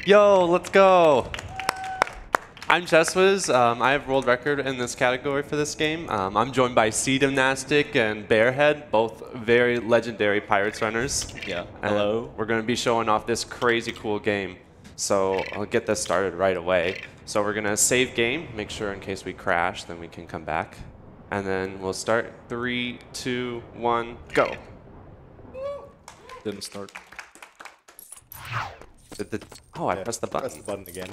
Yo, let's go. I'm ChessWiz. I have world record in this category for this game. I'm joined by Sea Gymnastic and Bearhead, both very legendary Pirates runners. Yeah, And hello. we're going to be showing off this crazy cool game. So I'll get this started right away. So we're going to save game, make sure in case we crash, then we can come back. And then we'll start 3, 2, 1, go. Didn't start. Oh, I pressed the button. Press the button again.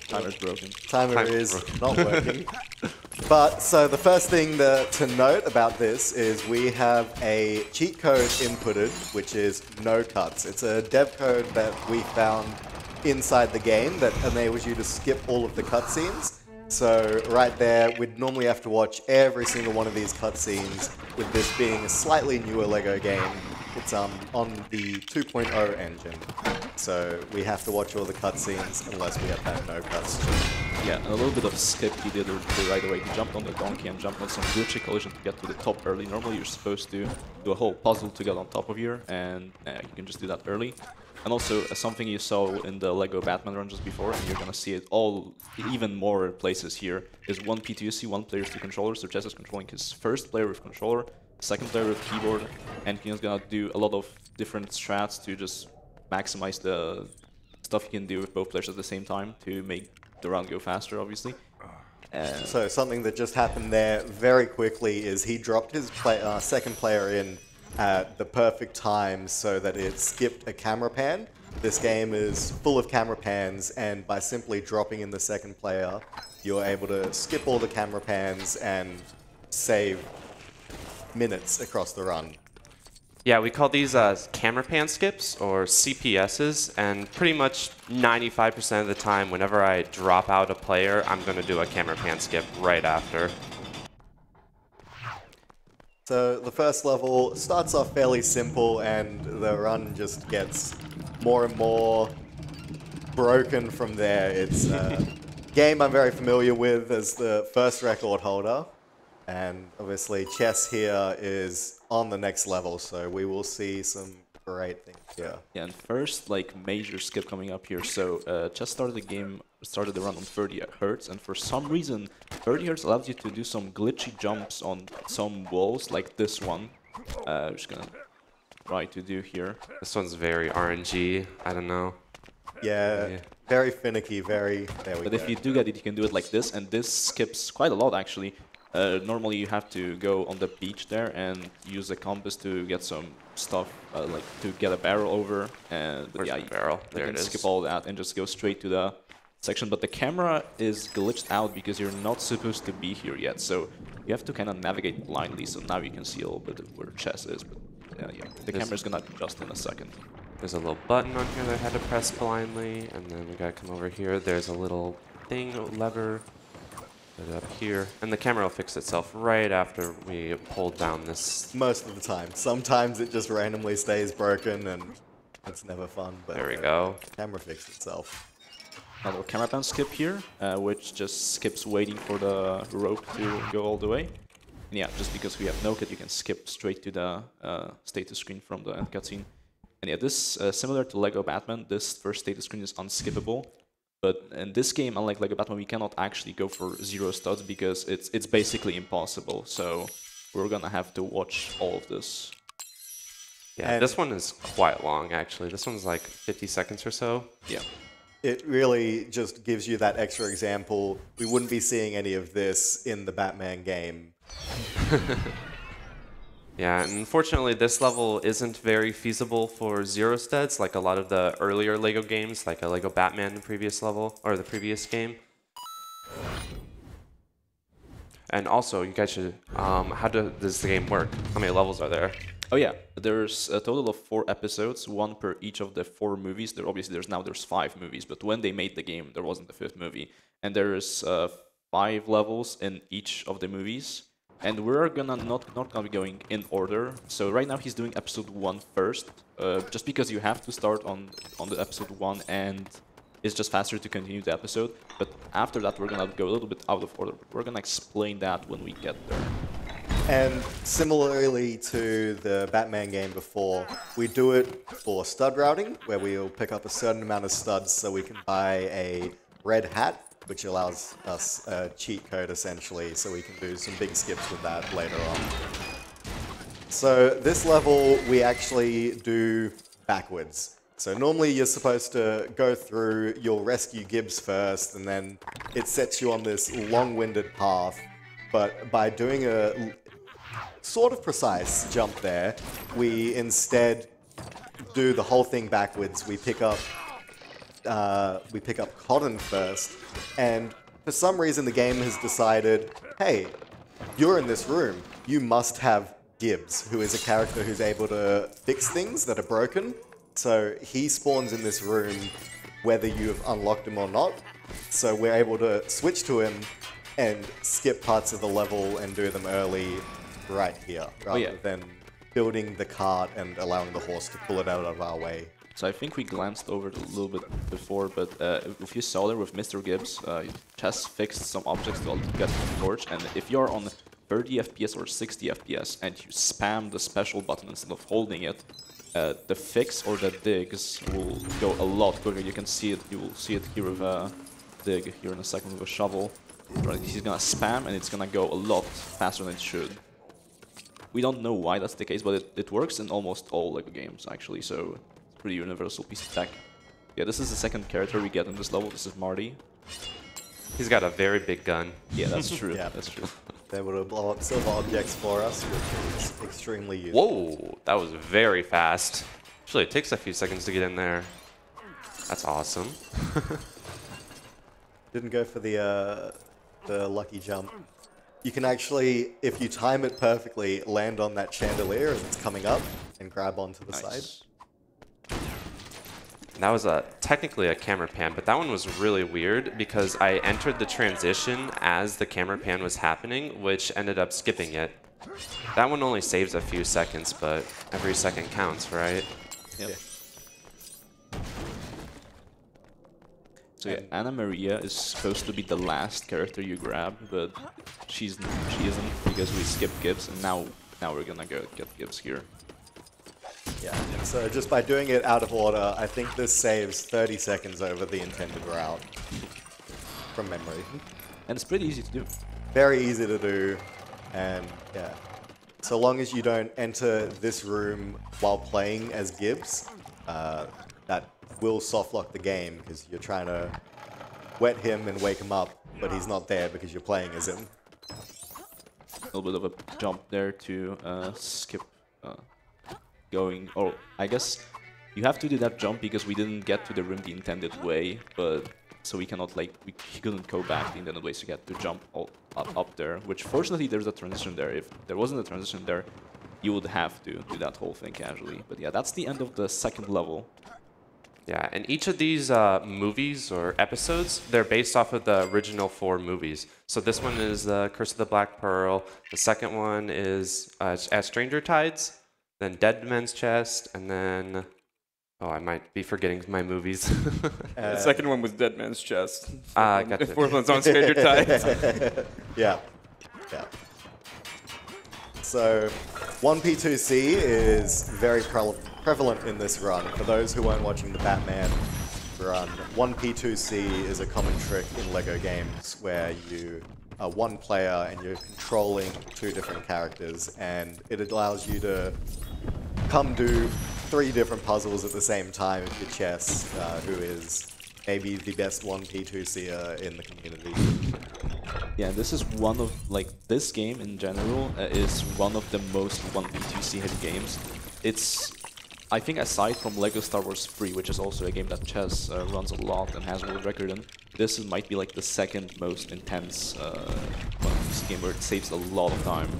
Timer's broken. Timer is not working. But so the first thing to note about this is we have a cheat code inputted, which is no cuts. It's a dev code that we found inside the game that enables you to skip all of the cutscenes. So right there, we'd normally have to watch every single one of these cutscenes, with this being a slightly newer LEGO game. It's on the 2.0 engine. So we have to watch all the cutscenes unless we have that no cuts. Yeah, and a little bit of skip he did right away. He jumped on the donkey and jumped on some glitchy collision to get to the top early. Normally you're supposed to do a whole puzzle to get on top of here, and you can just do that early. And also something you saw in the LEGO Batman run just before, and you're gonna see it all even more places here, is one P2C, one player to controller. So Chess is controlling his first player with controller, second player with keyboard, and he's gonna do a lot of different strats to just maximize the stuff you can do with both players at the same time to make the round go faster, obviously. So something that just happened there very quickly is he dropped his second player in at the perfect time so that it skipped a camera pan. This game is full of camera pans, and by simply dropping in the second player, you're able to skip all the camera pans and save minutes across the run. Yeah, we call these camera pan skips, or CPSs, and pretty much 95% of the time, whenever I drop out a player, I'm going to do a camera pan skip right after. So the first level starts off fairly simple, and the run just gets more and more broken from there. It's a game I'm very familiar with as the first record holder. And obviously Chess here is on the next level, so we will see some great things here. Yeah, and first, like, major skip coming up here. So Chess started the run on 30 Hz, and for some reason, 30 Hz allows you to do some glitchy jumps on some walls, like this one. I'm just gonna try to do here. This one's very RNG, I don't know. Yeah, very finicky, there we go. But if you do get it, you can do it like this, and this skips quite a lot, actually. Normally you have to go on the beach there and use a compass to get some stuff, like to get a barrel over. And Where's yeah, the barrel? You There can it is. skip all that and just go straight to the section. But the camera is glitched out because you're not supposed to be here yet. So you have to kind of navigate blindly. So now you can see a little bit of where Chess is. But yeah, the camera's gonna adjust in a second. There's a little button on here that I had to press blindly, and then we gotta come over here. There's a little thing, lever. Put it up here, and the camera will fix itself right after we pull down this. Most of the time. Sometimes it just randomly stays broken, and it's never fun. But There we go. the camera fixed itself. A little camera pan skip here, which just skips waiting for the rope to go all the way. And yeah, just because we have N0CUT, you can skip straight to the status screen from the end cutscene. And yeah, this, similar to LEGO Batman, this first status screen is unskippable. But in this game, unlike LEGO Batman, we cannot actually go for 0 studs because it's basically impossible. So we're gonna have to watch all of this. Yeah, and this one is quite long, actually. This one's like 50 seconds or so. Yeah. It really just gives you that extra example. We wouldn't be seeing any of this in the Batman game. Yeah, and unfortunately, this level isn't very feasible for 0 studs, like a lot of the earlier LEGO games, like a LEGO Batman in the previous level, or the previous game. And also, you guys should, how does the game work? How many levels are there? Oh yeah, there's a total of 4 episodes, 1 per each of the 4 movies. Obviously, there's 5 movies, but when they made the game, there wasn't a 5th movie. And there's 5 levels in each of the movies. And we're not gonna be going in order. So right now he's doing episode 1 first, just because you have to start on the episode 1, and it's just faster to continue the episode. But after that, we're gonna go a little bit out of order. We're gonna explain that when we get there. And similarly to the Batman game before, we do it for stud routing, where we'll pick up a certain amount of studs so we can buy a red hat, which allows us a cheat code essentially, so we can do some big skips with that later on. So this level we actually do backwards. So normally you're supposed to go through, you'll rescue Gibbs first, and then it sets you on this long-winded path. But by doing a sort of precise jump there, we instead do the whole thing backwards. We pick up Cotton first, and for some reason the game has decided, hey, you're in this room, you must have Gibbs, who is a character who's able to fix things that are broken. So he spawns in this room whether you've unlocked him or not. So we're able to switch to him and skip parts of the level and do them early right here, rather than building the cart and allowing the horse to pull it out of our way. So I think we glanced over it a little bit before, but if you saw there with Mr. Gibbs, Chess fixed some objects to get the torch, and if you're on 30 FPS or 60 FPS and you spam the special button instead of holding it, the fix or the digs will go a lot quicker. You can see it, you will see it here with a dig here in a second with a shovel. Right, he's gonna spam and it's gonna go a lot faster than it should. We don't know why that's the case, but it works in almost all LEGO games actually, so it's a pretty universal piece of tech. Yeah, this is the second character we get in this level. This is Marty. He's got a very big gun. Yeah, that's true. Yeah. That's true. They're able to blow up silver objects for us, which is extremely useful. Whoa, that was very fast. Actually, it takes a few seconds to get in there. That's awesome. Didn't go for the lucky jump. You can actually, if you time it perfectly, land on that chandelier as it's coming up and grab onto the side. That was technically a camera pan, but that one was really weird because I entered the transition as the camera pan was happening, which ended up skipping it. That one only saves a few seconds, but every second counts, right? Yep. So yeah, Anna Maria is supposed to be the last character you grab, but she isn't because we skipped Gibbs, and now we're gonna go get Gibbs here. Yeah, so just by doing it out of order, I think this saves 30 seconds over the intended route from memory. And it's pretty easy to do. Very easy to do, and yeah. So long as you don't enter this room while playing as Gibbs, that will softlock the game because you're trying to wet him and wake him up, but he's not there because you're playing as him. A little bit of a jump there to skip going. Oh, I guess you have to do that jump because we didn't get to the room the intended way, but so we cannot we couldn't go back the intended way, so you had to jump all up there, which fortunately there's a transition there. If there wasn't a transition there, you would have to do that whole thing casually. But yeah, that's the end of the second level. Yeah, and each of these movies or episodes, they're based off of the original 4 movies. So this one is Curse of the Black Pearl. The second one is At Stranger Tides. Then Dead Men's Chest, and then... Oh, I might be forgetting my movies. The second one was Dead Man's Chest. Got The it. fourth one's on Stranger Tides. Yeah. Yeah. So 1P2C is very prevalent in this run. For those who weren't watching the Batman run, 1P2C is a common trick in LEGO games where you are one player and you're controlling 2 different characters, and it allows you to come do 3 different puzzles at the same time if you're Chess, who is maybe the best 1P2C'er in the community. Yeah, this is one of, this game in general is one of the most 1P2C heavy games. It's, I think aside from LEGO Star Wars 3, which is also a game that Chess runs a lot and has a world record in, this might be the second most intense 1P2C game where it saves a lot of time.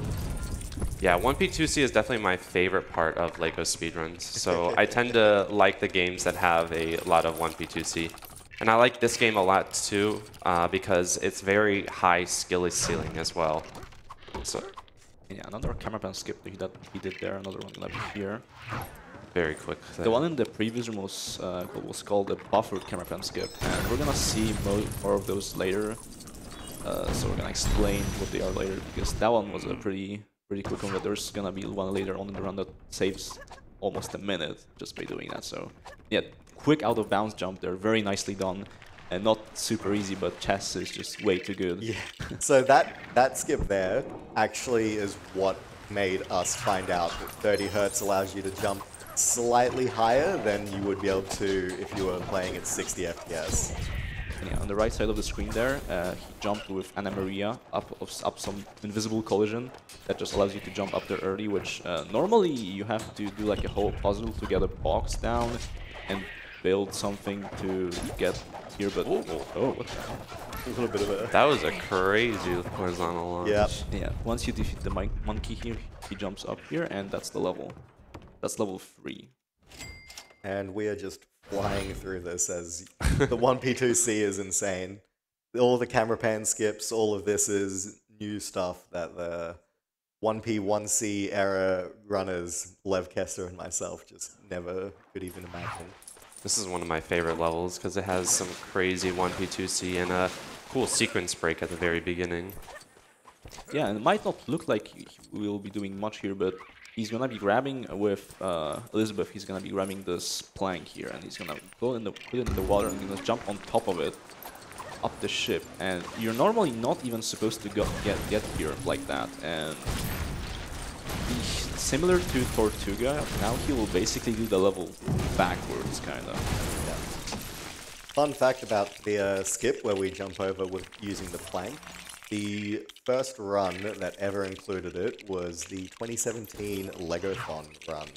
Yeah, 1P2C is definitely my favorite part of LEGO speedruns. So I tend to like the games that have a lot of 1P2C. And I like this game a lot too, because it's very high skill ceiling as well. So yeah, another camera pan skip that he did there, another one left here. Very quick. The one in the previous room was called a buffered camera pan skip, and we're gonna see more of those later. So we're gonna explain what they are later, because that one was a pretty pretty quick on that. There's gonna be one later on in the run that saves almost a minute just by doing that. So yeah, quick out of bounds jump there, very nicely done. And not super easy, but chess is just way too good. Yeah. So that skip there actually is what made us find out that 30 Hz allows you to jump slightly higher than you would be able to if you were playing at 60 FPS. And yeah, on the right side of the screen there, he jumped with Anna Maria up some invisible collision that just allows you to jump up there early, which normally you have to do like a whole puzzle to get a box down and build something to get here, but what the hell? A little bit of a... That was a crazy horizontal launch. Yep. Yeah, once you defeat the monkey here, he jumps up here, and that's the level. That's level 3. And we are just flying through this as the 1P2C is insane. All the camera pan skips, all of this is new stuff that the 1P1C era runners, Lev Kester and myself, just never could even imagine. This is one of my favorite levels because it has some crazy 1P2C and a cool sequence break at the very beginning. Yeah, and it might not look like we'll be doing much here, but he's gonna be grabbing with Elizabeth. He's gonna be grabbing this plank here, and he's gonna go in put it in the water and gonna jump on top of it, up the ship. And you're normally not even supposed to get here like that. And similar to Tortuga, now he will basically do the level backwards, kind of. Yeah. Fun fact about the skip where we jump over with using the plank. The first run that ever included it was the 2017 Legothon run.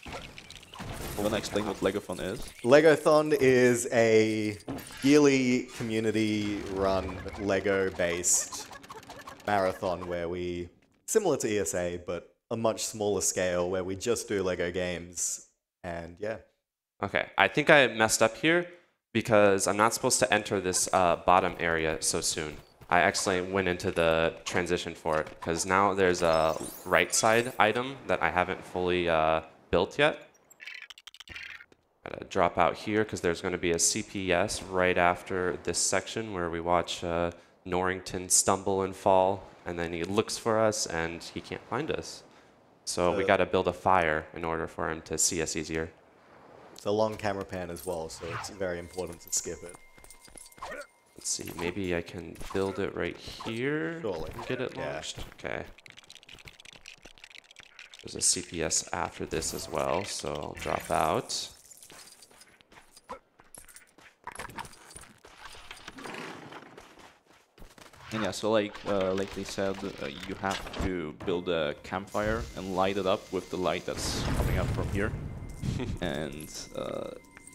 I want to explain what Legothon is. Legothon is a yearly community-run Lego-based marathon where we, similar to ESA, but a much smaller scale, where we just do Lego games, and yeah. Okay, I think I messed up here because I'm not supposed to enter this bottom area so soon. I actually went into the transition for it because now there's a right side item that I haven't fully built yet. Gotta drop out here because there's going to be a CPS right after this section where we watch Norrington stumble and fall, and then he looks for us and he can't find us. So we got to build a fire in order for him to see us easier. It's a long camera pan as well, so it's very important to skip it. Let's see, maybe I can build it right here. Surely. And get it launched. Okay. There's a CPS after this as well, so I'll drop out. And yeah, so like they said, you have to build a campfire and light it up with the light that's coming up from here. And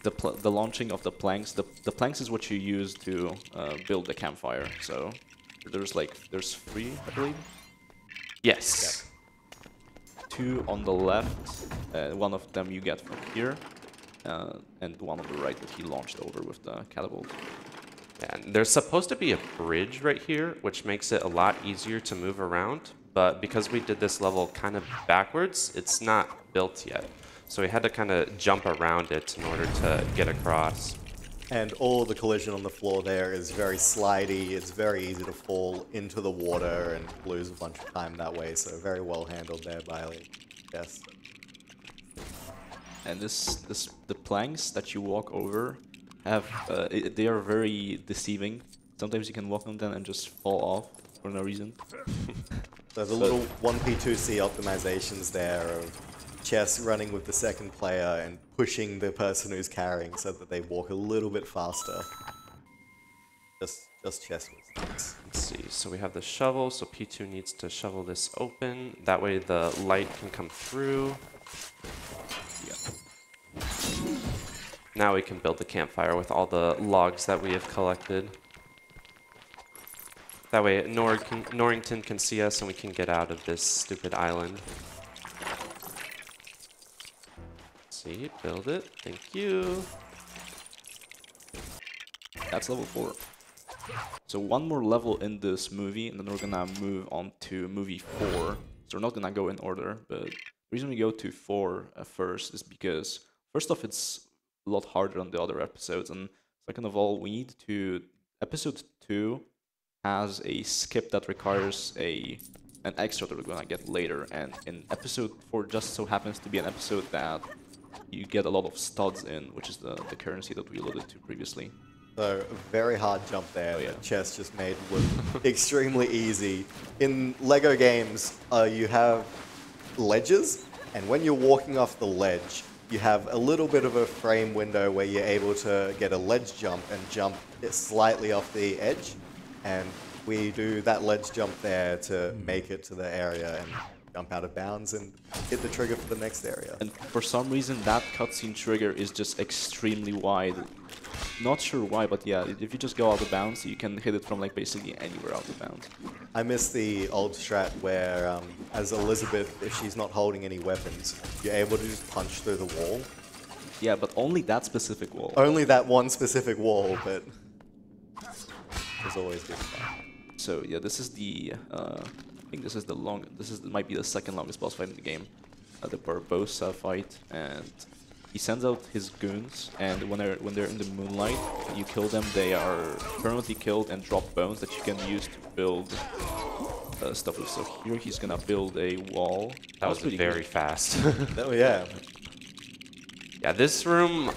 the launching of the planks, the planks is what you use to build the campfire. So there's 3, I believe. Yes. Yeah. 2 on the left, one of them you get from here, and one on the right that he launched over with the catapult. And there's supposed to be a bridge right here, which makes it a lot easier to move around. But because we did this level kind of backwards, it's not built yet. So we had to kind of jump around it in order to get across. And all the collision on the floor there is very slidey. It's very easy to fall into the water and lose a bunch of time that way. So very well handled there by Jess. And the planks that you walk over they are very deceiving. Sometimes you can walk on them and just fall off for no reason. So the little 1P2C optimizations there of Chess running with the second player and pushing the person who's carrying so that they walk a little bit faster. Just ChessWiz. Let's see, so we have the shovel, so P2 needs to shovel this open. That way the light can come through. Yeah. Now we can build the campfire with all the logs that we have collected. That way Norrington can see us and we can get out of this stupid island. Let's see, build it. Thank you. That's level 4. So one more level in this movie, and then we're gonna move on to movie 4. So we're not gonna go in order, but the reason we go to 4 first is because, first off, it's a lot harder than the other episodes, and second of all, we need to... Episode 2 has a skip that requires a an extra that we're gonna get later. And in episode 4 just so happens to be an episode that you get a lot of studs in, which is the currency that we alluded to previously. So a very hard jump there that Chess just made look extremely easy. In Lego games, you have ledges, and when you're walking off the ledge, you have a little bit of a frame window where you're able to get a ledge jump and jump it slightly off the edge. And we do that ledge jump there to make it to the area and jump out of bounds and hit the trigger for the next area. And for some reason, that cutscene trigger is just extremely wide. Not sure why, but yeah, if you just go out of bounds, you can hit it from like basically anywhere out of bounds. I miss the old strat where, as Elizabeth, if she's not holding any weapons, you're able to just punch through the wall. Yeah, but only that specific wall. Only that one specific wall, but it's always good fun. So yeah, this is the I think this is the might be the second longest boss fight in the game, the Barbossa fight, and he sends out his goons, and when they're in the moonlight, you kill them, they are permanently killed and drop bones that you can use to build stuff with. So here he's gonna build a wall. That was very fast. Oh yeah. Yeah, this room,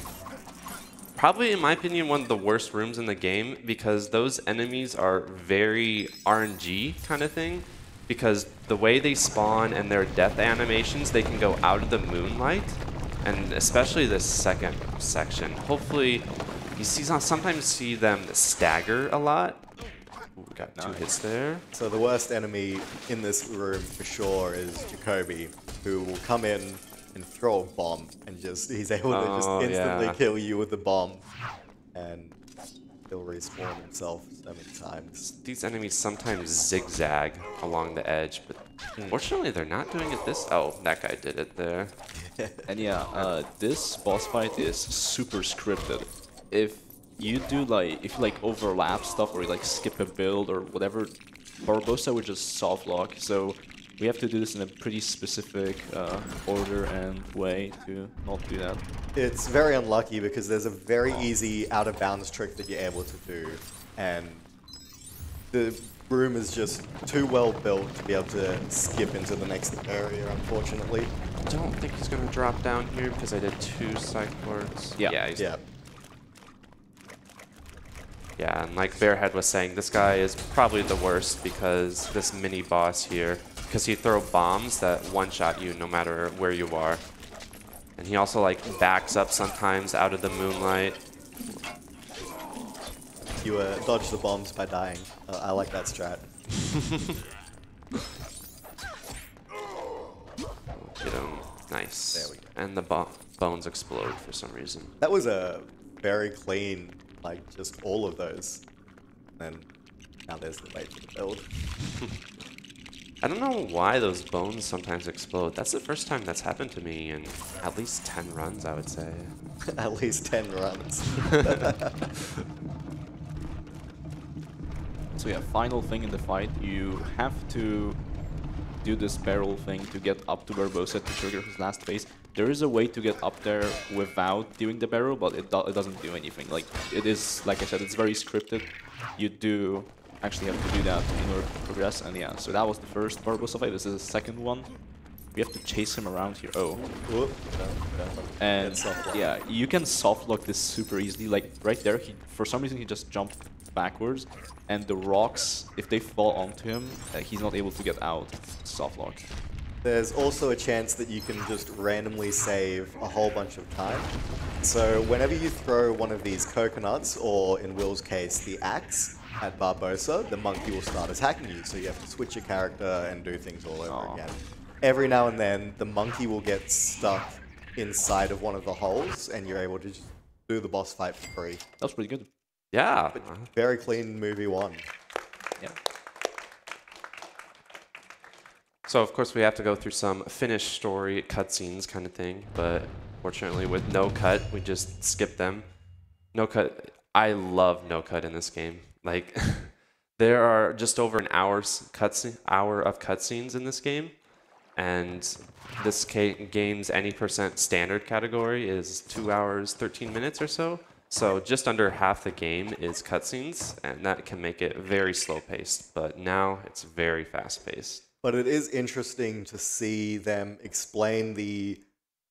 probably in my opinion, one of the worst rooms in the game because those enemies are very RNG kind of thing. Because the way they spawn and their death animations, they can go out of the moonlight. And especially this second section. Hopefully, you sometimes see them stagger a lot. Ooh, we got 2 hits there. So the worst enemy in this room for sure is Jacoby, who will come in and throw a bomb and he's able to just instantly kill you with the bomb. And he'll respawn himself so many times. These enemies sometimes zigzag along the edge, but unfortunately they're not doing it this... Oh, that guy did it there. And yeah, this boss fight is super scripted. If you overlap stuff or you like skip a build or whatever, Barbossa would just soft lock. So we have to do this in a pretty specific order and way to not do that. It's very unlucky because there's a very easy out-of-bounds trick that you're able to do, and the room is just too well built to be able to skip into the next area, unfortunately. I don't think he's going to drop down here because I did 2 sideboards. Yeah, Yeah, and like Bearhead was saying, this guy is probably the worst because this mini boss here, because he throw bombs that one-shot you no matter where you are. And he also like backs up sometimes out of the moonlight. You dodge the bombs by dying. I like that strat. Get him. Nice. There we go. And the bones explode for some reason. That was a very clean, like just all of those. And now there's the bait for the build. I don't know why those bones sometimes explode. That's the first time that's happened to me in at least 10 runs, I would say. At least 10 runs. So yeah, final thing in the fight, you have to do this barrel thing to get up to Barbossa to trigger his last phase. There is a way to get up there without doing the barrel, but it doesn't do anything. Like, it is, like I said, it's very scripted. You do actually have to do that in order to progress, and yeah, so that was the first Barbossa fight. This is the second one. We have to chase him around here. Oh. Whoop. And yeah, you can soft lock this super easily. Like, right there, for some reason, he just jumped backwards, and the rocks, if they fall onto him, he's not able to get out. Soft lock. There's also a chance that you can just randomly save a whole bunch of time. So whenever you throw one of these coconuts, or in Will's case, the axe, at Barbossa, the monkey will start attacking you. So you have to switch your character and do things all over again. Every now and then, the monkey will get stuck inside of one of the holes, and you're able to just do the boss fight for free. That's pretty good. Yeah. But very clean movie 1. Yeah. So of course we have to go through some finished story cutscenes kind of thing, but fortunately with no cut, we just skip them. No cut. I love no cut in this game. Like, there are just over an hour of cutscenes in this game, and this game's any % standard category is 2 hours, 13 minutes or so. So just under half the game is cutscenes, and that can make it very slow-paced. But now it's very fast-paced. But it is interesting to see them explain the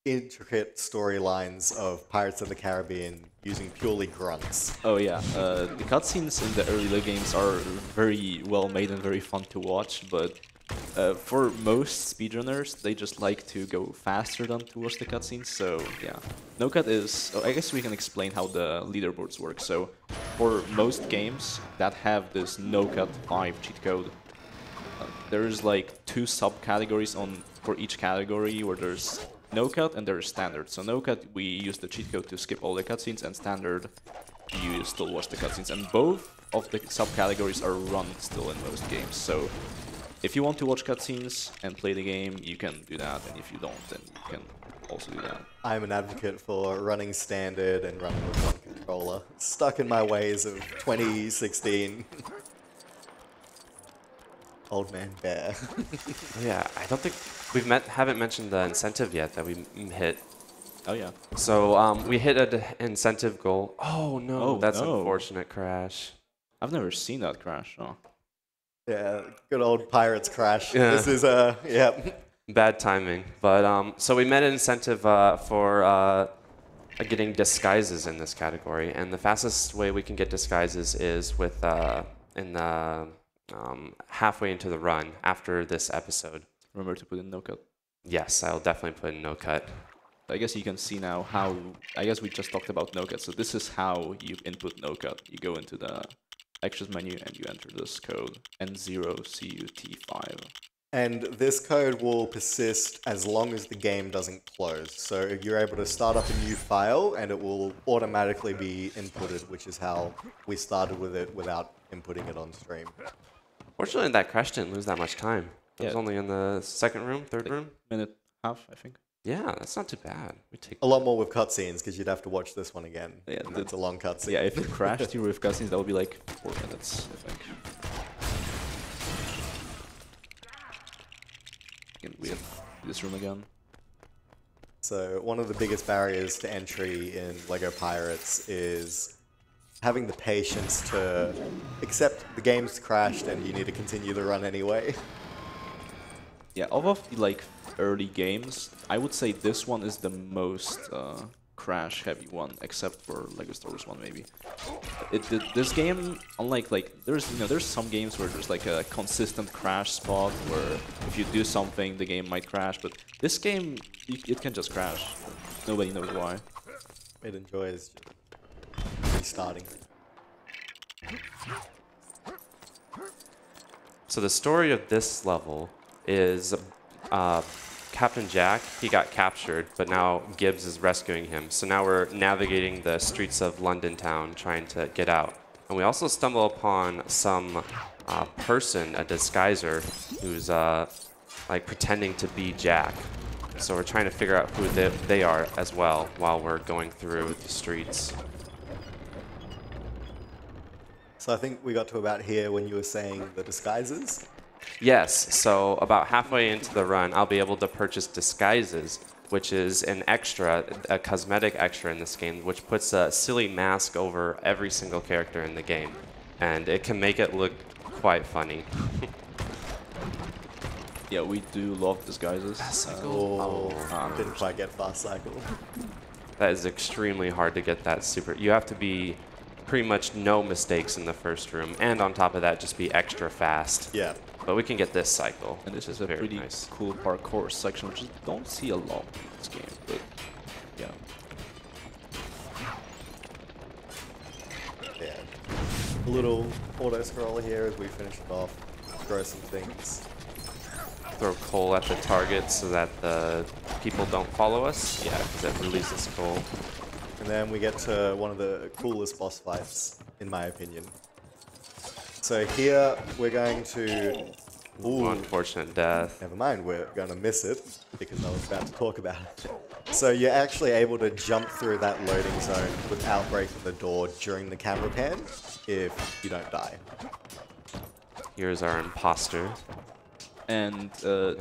intricate storylines of Pirates of the Caribbean using purely grunts. Oh yeah, the cutscenes in the earlier games are very well made and very fun to watch, but for most speedrunners, they just like to go faster than to watch the cutscenes, so yeah. No-cut is... I guess we can explain how the leaderboards work. So for most games that have this No-Cut5 cheat code, there's like 2 subcategories for each category where there's no-cut and there's standard. So no-cut, we use the cheat code to skip all the cutscenes, and standard, you still watch the cutscenes. And both of the subcategories are run still in most games. So if you want to watch cutscenes and play the game, you can do that, and if you don't, then you can also do that. I'm an advocate for running standard and running with one controller. Stuck in my ways of 2016. Old man bear. Yeah, I don't think haven't mentioned the incentive yet that we hit. Oh yeah. So we hit an incentive goal. Oh no, Oh, that's no. unfortunate crash. I've never seen that crash. Oh. Yeah, good old Pirates crash. Yeah. This is, yeah. Bad timing. But so we met an incentive for getting disguises in this category, and the fastest way we can get disguises is with halfway into the run after this episode. Remember to put in no-cut. Yes, I'll definitely put in no cut. I guess you can see now how... I guess we just talked about no-cut, so this is how you input no-cut. You go into the extras menu and you enter this code, N0CUT5. And this code will persist as long as the game doesn't close. So you're able to start up a new file and it will automatically be inputted, which is how we started with it without inputting it on stream. Fortunately, that crash didn't lose that much time. It was Yeah. only in the second room, third Like room. minute half, I think. Yeah, that's not too bad. We take A lot more with cutscenes because you'd have to watch this one again. Yeah, and that's a long cutscene. Yeah, if you crashed here with cutscenes, that would be like 4 minutes, I think. Can we have this room again? So one of the biggest barriers to entry in LEGO Pirates is having the patience to accept the game's crashed and you need to continue the run anyway. Yeah, of the like early games, I would say this one is the most crash heavy one, except for LEGO Star Wars 1 maybe. This game, unlike there's some games where there's like a consistent crash spot where if you do something the game might crash, but this game it can just crash. Nobody knows why. It enjoys restarting. So the story of this level is Captain Jack, he got captured, but now Gibbs is rescuing him. So now we're navigating the streets of London town trying to get out. And we also stumble upon some person, a disguiser, who's like pretending to be Jack. So we're trying to figure out who they are as well while we're going through the streets. So I think we got to about here when you were saying the disguises. Yes, so about halfway into the run, I'll be able to purchase disguises, which is an extra, a cosmetic extra in this game, which puts a silly mask over every single character in the game. And it can make it look quite funny. Yeah, we do love disguises. Didn't quite get fast cycle. That is extremely hard to get that super. You have to be pretty much no mistakes in the first room, and on top of that, just be extra fast. Yeah. But we can get this cycle. And this is a very pretty nice. cool parkour section, which you don't see a lot in this game, but yeah. Yeah. A little auto scroll here as we finish it off. Throw some things. Throw coal at the target so that the people don't follow us. Yeah, because it releases coal. And then we get to one of the coolest boss fights, in my opinion. So here we're going to... Ooh, Unfortunate death. never mind, we're going to miss it because I was about to talk about it. So you're actually able to jump through that loading zone without breaking the door during the camera pan if you don't die. Here's our imposter. And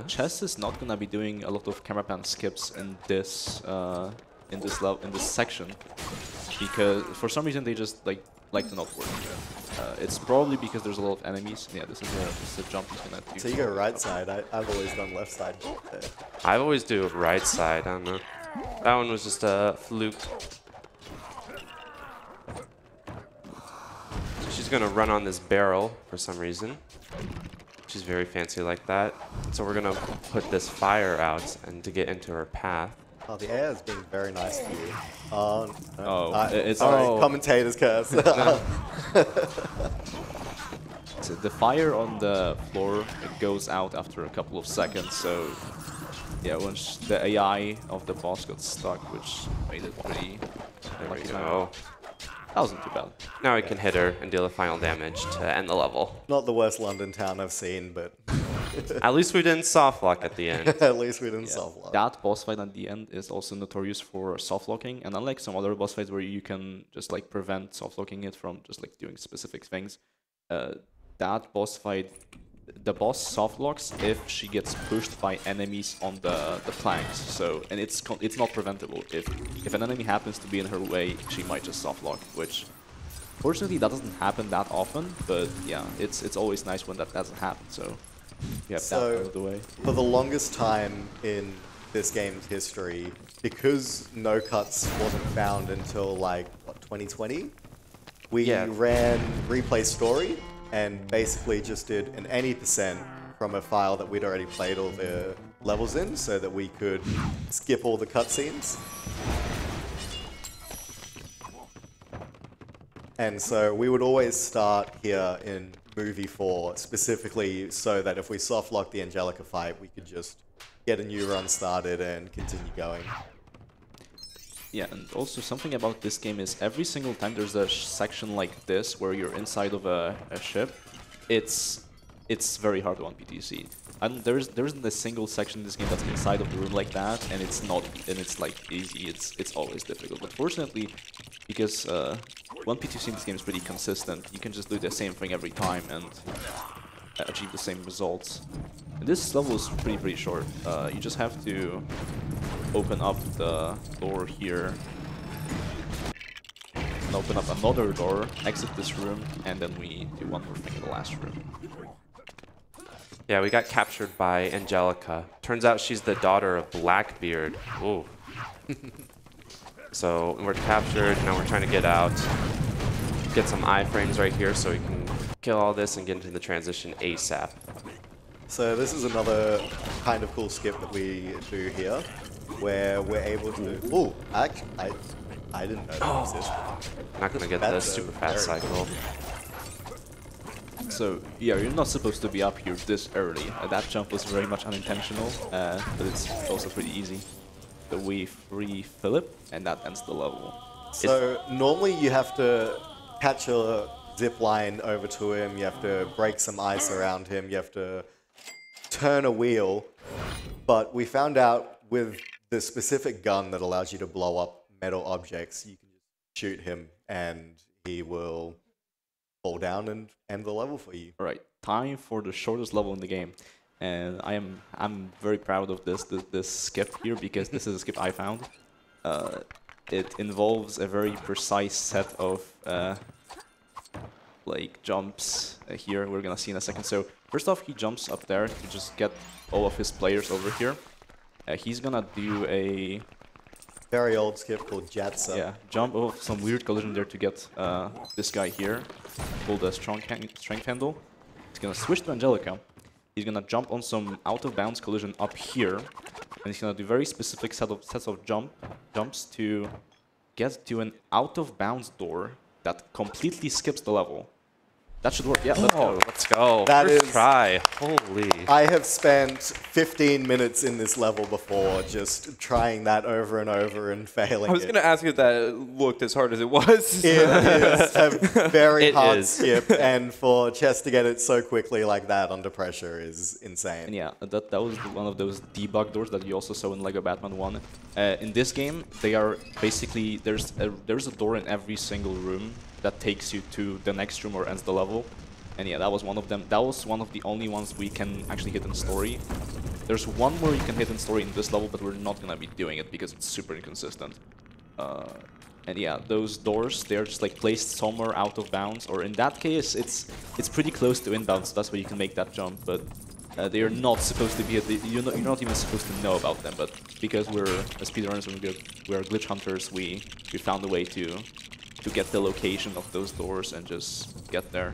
Chess is not gonna be doing a lot of camera pan skips in this section. because for some reason they just like to not work. It's probably because there's a lot of enemies. Yeah, this is a jump he's gonna do. So you go right side. I've always done left side. I always do right side. I don't know. That one was just a fluke. So she's gonna run on this barrel for some reason. She's very fancy like that. So we're gonna put this fire out and to get into her path. Oh, the air is being very nice to you. Oh, no. It's sorry, commentator's curse. So the fire on the floor it goes out after a couple of seconds. So yeah, once the AI of the boss got stuck, which made it pretty. There we go. That wasn't too bad. Now we can hit her and deal the final damage to end the level. Not the worst London town I've seen, but At least we didn't soft lock at the end. at least we didn't soft lock. That boss fight at the end is also notorious for soft locking, and unlike some other boss fights where you can just like prevent soft locking it from just like doing specific things, that boss fight, the boss soft locks if she gets pushed by enemies on the planks. So and it's not preventable. If an enemy happens to be in her way, she might just soft lock, which fortunately that doesn't happen that often. But yeah, it's always nice when that doesn't happen. So you have that out of the way. For the longest time in this game's history, because no cuts wasn't found until like what 2020, we ran replay story and basically just did an any % from a file that we'd already played all the levels in, so that we could skip all the cutscenes. And so we would always start here in movie 4 specifically so that if we soft lock the N0CUT5 fight, we could just get a new run started and continue going. Yeah, and also something about this game is every single time there's a section like this where you're inside of a ship, it's very hard on PTC. And there isn't a single section in this game that's inside of the room like that, and it's like easy. It's always difficult. But fortunately, because one PTC in this game is pretty consistent, you can just do the same thing every time and achieve the same results. And this level is pretty short. You just have to open up the door here, and open up another door, exit this room, and then we do one more thing in the last room. Yeah, we got captured by Angelica. Turns out she's the daughter of Blackbeard. Ooh. So we're captured, now we're trying to get out. Get some iframes right here so we can kill all this and get into the transition ASAP. So this is another kind of cool skip that we do here, where we're able to... Ooh, actually, I didn't know that existed. Not gonna get this super fast cycle. So yeah, you're not supposed to be up here this early. That jump was very much unintentional, but it's also pretty easy. So we free Philip, and that ends the level. So normally you have to catch a zip line over to him, you have to break some ice around him, you have to turn a wheel, but we found out with the specific gun that allows you to blow up metal objects, you can just shoot him and he will fall down and end the level for you. Alright, time for the shortest level in the game. And I'm very proud of this skip here, because this is a skip I found. It involves a very precise set of like jumps here. We're gonna see in a second. So first off, he jumps up there to just get all of his players over here. He's gonna do a very old skip called Jatsa. Yeah, jump off some weird collision there to get this guy here. Called the strength handle. He's gonna switch to Angelica. He's gonna jump on some out-of-bounds collision up here, and he's gonna do very specific sets of jumps to get to an out-of-bounds door that completely skips the level. That should work. Yeah, let's go. Let's go. That First is... try. Holy. I have spent 15 minutes in this level before just trying that over and over and failing. I was going to ask if that looked as hard as it was. It is a very hard skip, and for Chess to get it so quickly like that under pressure is insane. And yeah, that was one of those debug doors that you also saw in Lego Batman 1. In this game, they are basically, there's a door in every single room that takes you to the next room or ends the level. And yeah, that was one of them. That was one of the only ones we can actually hit in story. There's one more you can hit in story in this level, but we're not gonna be doing it because it's super inconsistent. And yeah, those doors, they're just like placed somewhere out of bounds, or in that case, it's pretty close to inbounds, so that's why you can make that jump, but they are not supposed to be, you're not even supposed to know about them, but because we're speedrunners and we're glitch hunters, we found a way to get the location of those doors and just get there.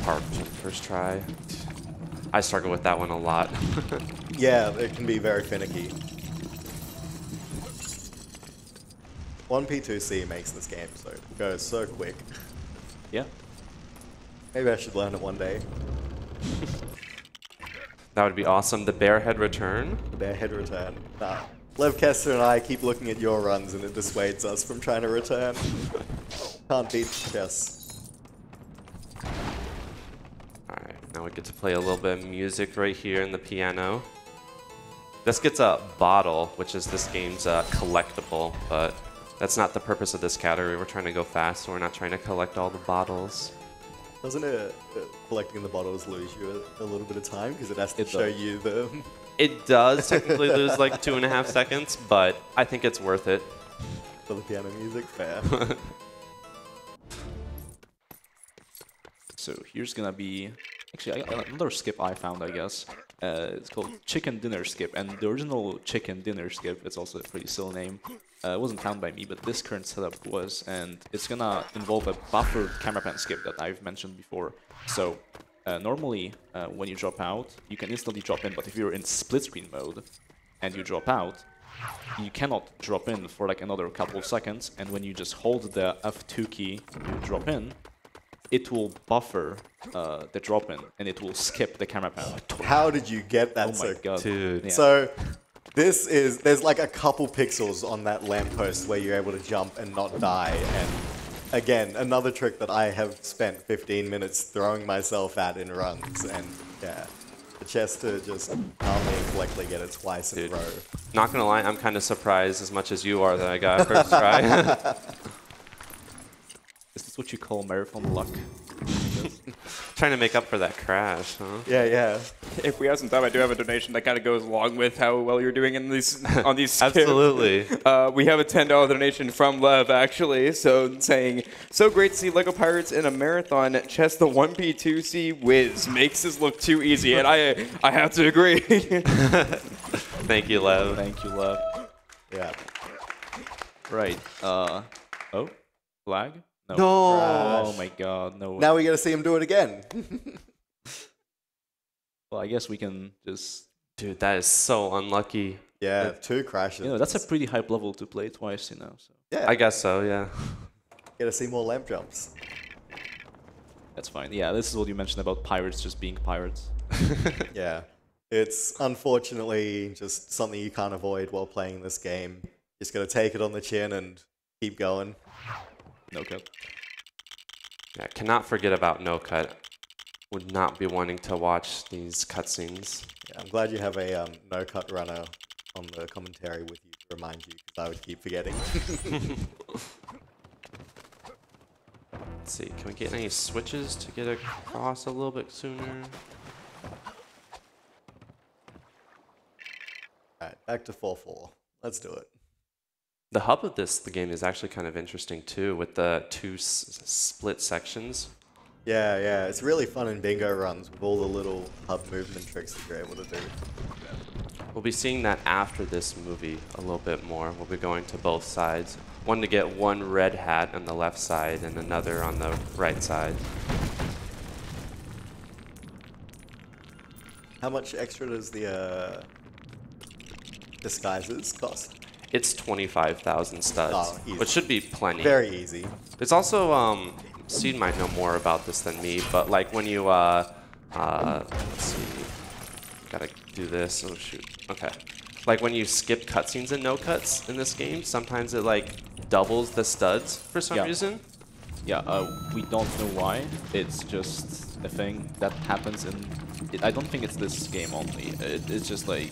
Hard jump first try. I struggle with that one a lot. Yeah, it can be very finicky. 1P2C makes this game so it goes so quick. Yeah. Maybe I should learn it one day. That would be awesome. The bear head return. The bear head return. Nah. Lev Kester and I keep looking at your runs and it dissuades us from trying to return. Can't beat chess. Alright, now we get to play a little bit of music right here in the piano. This gets a bottle, which is this game's collectible, but that's not the purpose of this category. We're trying to go fast, so we're not trying to collect all the bottles. Doesn't collecting the bottles lose you a little bit of time because it has to show you the... It does technically lose like 2.5 seconds, but I think it's worth it. For the piano music, fair. So here's gonna be, actually another skip I found, I guess. It's called Chicken Dinner Skip, and the original Chicken Dinner Skip, it's also a pretty silly name. It wasn't found by me, but this current setup was, and it's gonna involve a buffered camera pan skip that I've mentioned before. So normally, when you drop out, you can instantly drop in, but if you're in split screen mode and you drop out, you cannot drop in for like another couple of seconds, and when you just hold the F2 key to drop in, it will buffer the drop in, and it will skip the camera pan. How did you get that? Oh my god. Dude. Yeah. So, there's like a couple pixels on that lamppost where you're able to jump and not die, and again, another trick that I have spent 15 minutes throwing myself at in runs, and yeah, the chess to just calmly and collectedly get it twice in a row. Not gonna lie, I'm kind of surprised as much as you are that I got first try. Is this what you call marathon luck? Trying to make up for that crash, huh? Yeah, yeah. If we have some time, I do have a donation that kind of goes along with how well you're doing in these on these skips. Absolutely. We have a $10 donation from Lev, actually, so saying, so great to see LEGO Pirates in a marathon. Chess the 1P2C whiz makes this look too easy, and I have to agree. Thank you, Lev. Thank you, Lev. Yeah. Right. Oh, flag? No. Oh my god, no. Now we gotta see him do it again. Well, I guess we can just... Dude, that is so unlucky. Yeah, 2 crashes. You know, that's a pretty hype level to play twice, you know. So. Yeah, I guess so, yeah. gotta see more lamp jumps. That's fine. Yeah, this is what you mentioned about pirates just being pirates. Yeah. It's unfortunately just something you can't avoid while playing this game. Just gotta take it on the chin and keep going. No cut. Yeah, cannot forget about No Cut. Would not be wanting to watch these cutscenes. Yeah, I'm glad you have a no-cut runner on the commentary with you to remind you, because I would keep forgetting. Let's see, can we get any switches to get across a little bit sooner? Alright, back to 4-4. Let's do it. The hub of the game is actually kind of interesting too, with the 2 split sections. Yeah, yeah, it's really fun in bingo runs with all the little hub movement tricks that you're able to do. We'll be seeing that after this movie a little bit more. We'll be going to both sides. One to get one red hat on the left side and another on the right side. How much extra does the disguises cost? It's 25,000 studs, Oh, easy. which should be plenty. Very easy. It's also, Seed might know more about this than me, but like when you, let's see, gotta do this, oh shoot, okay. Like when you skip cutscenes and no cuts in this game, sometimes it like doubles the studs for some reason. Yeah, we don't know why. It's just a thing that happens in... I don't think it's this game only. It's just like...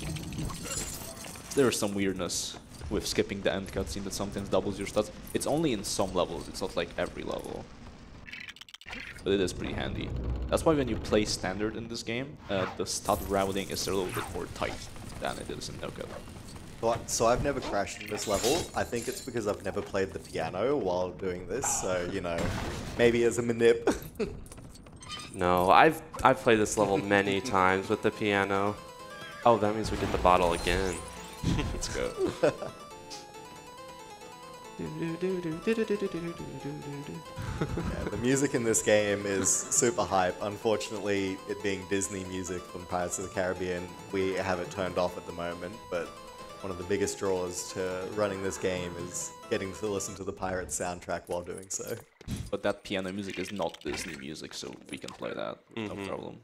There's some weirdness with skipping the end cutscene that sometimes doubles your stats. It's only in some levels, it's not like every level. But it is pretty handy. That's why when you play standard in this game, the stat routing is a little bit more tight than it is in No-Cut. So I've never crashed in this level. I think it's because I've never played the piano while doing this. So, you know, maybe as a manip. No, I've played this level many times with the piano. Oh, that means we get the bottle again. Let's go. Yeah, the music in this game is super hype. Unfortunately, it being Disney music from Pirates of the Caribbean, we have it turned off at the moment, but one of the biggest draws to running this game is getting to listen to the Pirates soundtrack while doing so. But that piano music is not Disney music, so we can play that, no problem.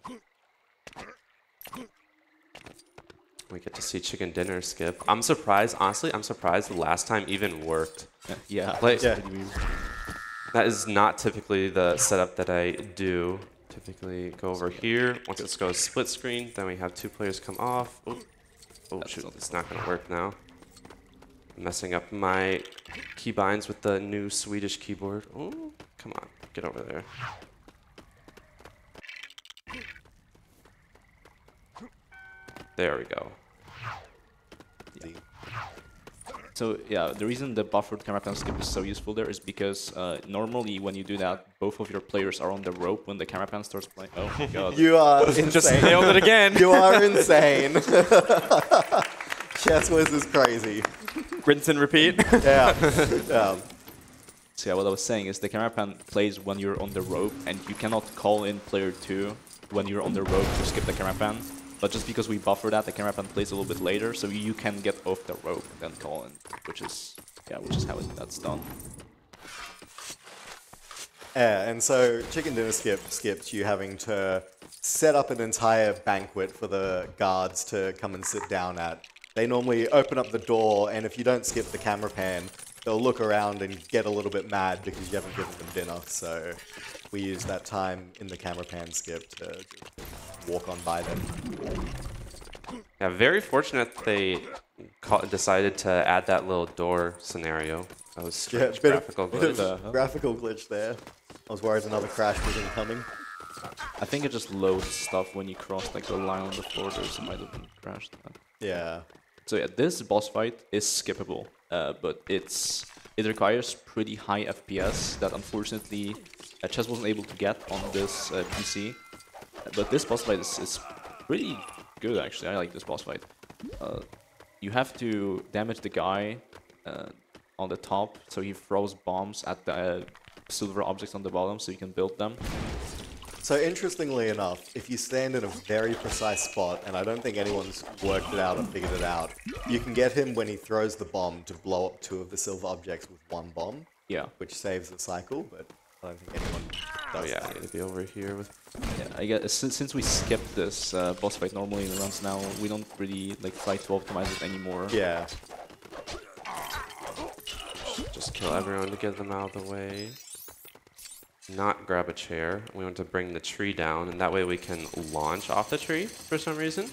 We get to see chicken dinner skip. I'm surprised, honestly, I'm surprised the last time even worked. Yeah, Like, Yeah. that is not typically the setup that I do. Typically go over here. Once it goes split screen, then we have 2 players come off. Ooh. Oh shoot, it's not gonna work now. Messing up my keybinds with the new Swedish keyboard. Oh, come on, get over there. There we go. So yeah, the reason the buffered camera pan skip is so useful there is because normally when you do that, both of your players are on the rope when the camera pan starts playing. Oh my god. You are insane. Just nailed it again. You are insane. ChessWiz is crazy. Rinse and repeat. Yeah. So yeah, what I was saying is the camera pan plays when you're on the rope, and you cannot call in player 2 when you're on the rope to skip the camera pan. But just because we buffer that, the camera pan plays a little bit later, so you can get off the rope and then call in, which is how that's done. Yeah, and so chicken dinner skipped you having to set up an entire banquet for the guards to come and sit down at. They normally open up the door, and if you don't skip the camera pan, they'll look around and get a little bit mad because you haven't given them dinner. So we use that time in the camera pan skip to walk on by them. Yeah, very fortunate they decided to add that little door scenario. That was strange graphical glitch. Graphical glitch there. I was worried another crash was incoming. I think it just loads stuff when you cross like the line on the floor. There might have been crashed. Yeah. So yeah, this boss fight is skippable, but it requires pretty high FPS that unfortunately Chess wasn't able to get on this PC. But this boss fight is pretty good actually. I like this boss fight. You have to damage the guy on the top, so he throws bombs at the silver objects on the bottom, so you can build them. So interestingly enough, if you stand in a very precise spot, and I don't think anyone's worked it out or figured it out, you can get him when he throws the bomb to blow up 2 of the silver objects with 1 bomb. Yeah. Which saves the cycle, but I don't think anyone does Oh yeah, that. I need to be over here with... Yeah, I guess since we skipped this boss fight normally in the runs now, we don't really like try to optimize it anymore. Yeah. Just kill everyone to get them out of the way. Not grab a chair. We want to bring the tree down, and that way we can launch off the tree for some reason.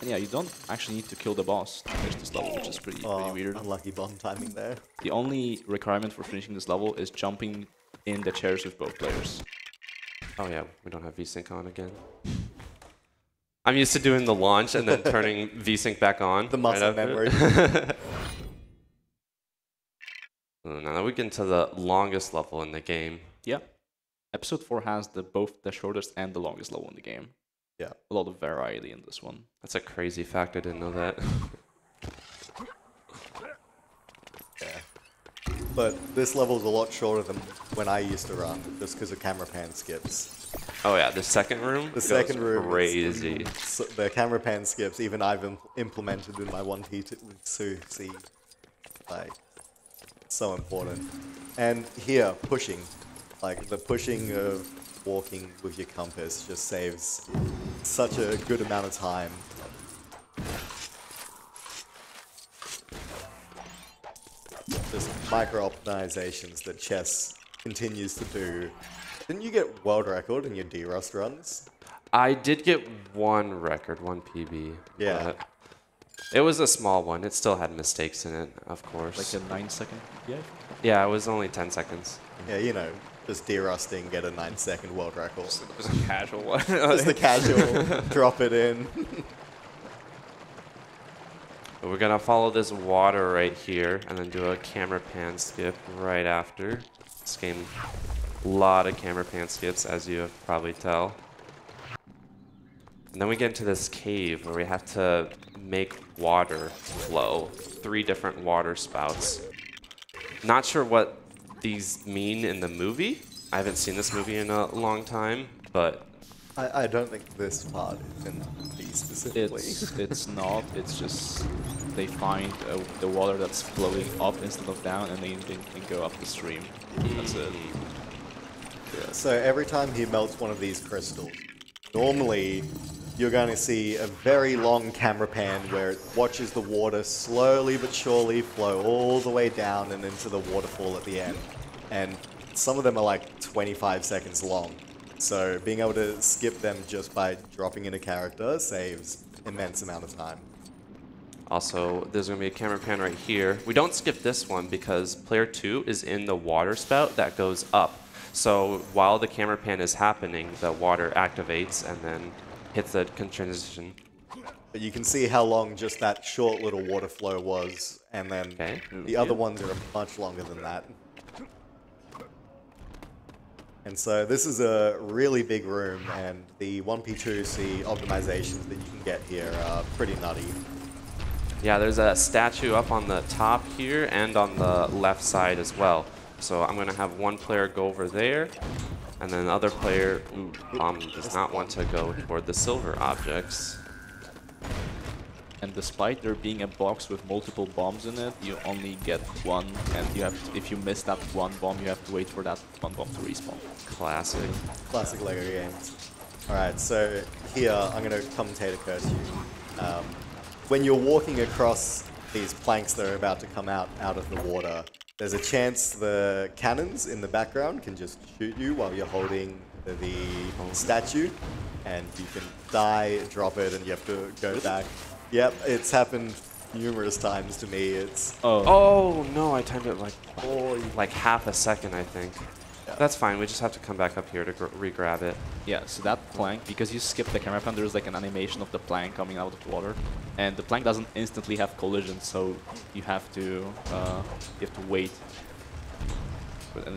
And yeah, you don't actually need to kill the boss to finish this level, which is pretty weird. Unlucky bomb timing there. The only requirement for finishing this level is jumping in the chairs with both players. Oh yeah, we don't have VSync on again. I'm used to doing the launch and then turning VSync back on. The muscle memory. Now that we get into the longest level in the game. Yeah. Episode 4 has both the shortest and the longest level in the game. Yeah. A lot of variety in this one. That's a crazy fact, I didn't know that. Yeah. But this level's a lot shorter than when I used to run, just because of camera pan skips. Oh yeah, the second room? The second room crazy. The camera pan skips, even I've implemented in my 1P2C. Like, so important. And here, pushing. Like, the pushing of walking with your compass just saves such a good amount of time. Just micro-optimizations that chess continues to do. Didn't you get world record in your D-Rust runs? I did get 1 record, 1 PB. Yeah. But it was a small one. It still had mistakes in it, of course. Like a 9-second? Yeah. Yeah, it was only 10 seconds. Yeah, you know, just D-Rusting, get a 9-second world record. Just a casual one. Just the casual, drop it in. But we're gonna follow this water right here and then do a camera pan skip right after. This game, a lot of camera pan skips, as you have probably tell. And then we get into this cave where we have to make water flow. 3 different water spouts. Not sure what these mean in the movie. I haven't seen this movie in a long time, but I don't think this part is in B specifically. It's not. It's just they find the water that's flowing up instead of down, and they can go up the stream. That's it. Yeah, so every time he melts one of these crystals, normally you're going to see a very long camera pan where it watches the water slowly but surely flow all the way down and into the waterfall at the end. And some of them are like 25 seconds long. So being able to skip them just by dropping in a character saves immense amount of time. also there's going to be a camera pan right here. We don't skip this one because player 2 is in the water spout that goes up. So while the camera pan is happening, the water activates and then hits the transition. But you can see how long just that short little water flow was, and then the other ones are much longer than that. And so this is a really big room, and the 1P2C optimizations that you can get here are pretty nutty. Yeah, there's a statue up on the top here and on the left side as well. So I'm going to have one player go over there, and then the other player who does not want to go toward the silver objects. And despite there being a box with multiple bombs in it, you only get one, and you have to, if you miss that one bomb, you have to wait for that one bomb to respawn. Classic. Classic LEGO games. Alright, so here I'm going to commentate a curse you. When you're walking across these planks that are about to come out of the water, there's a chance the cannons in the background can just shoot you while you're holding the statue, and you can die, drop it, and you have to go back. Yep, it's happened numerous times to me. It's Oh no, I timed it like half a second, I think. Yeah. That's fine. We just have to come back up here to re-grab it. Yeah, so that plank, because you skip the camera pan, there's like an animation of the plank coming out of the water, and the plank doesn't instantly have collision, so you have to wait. But a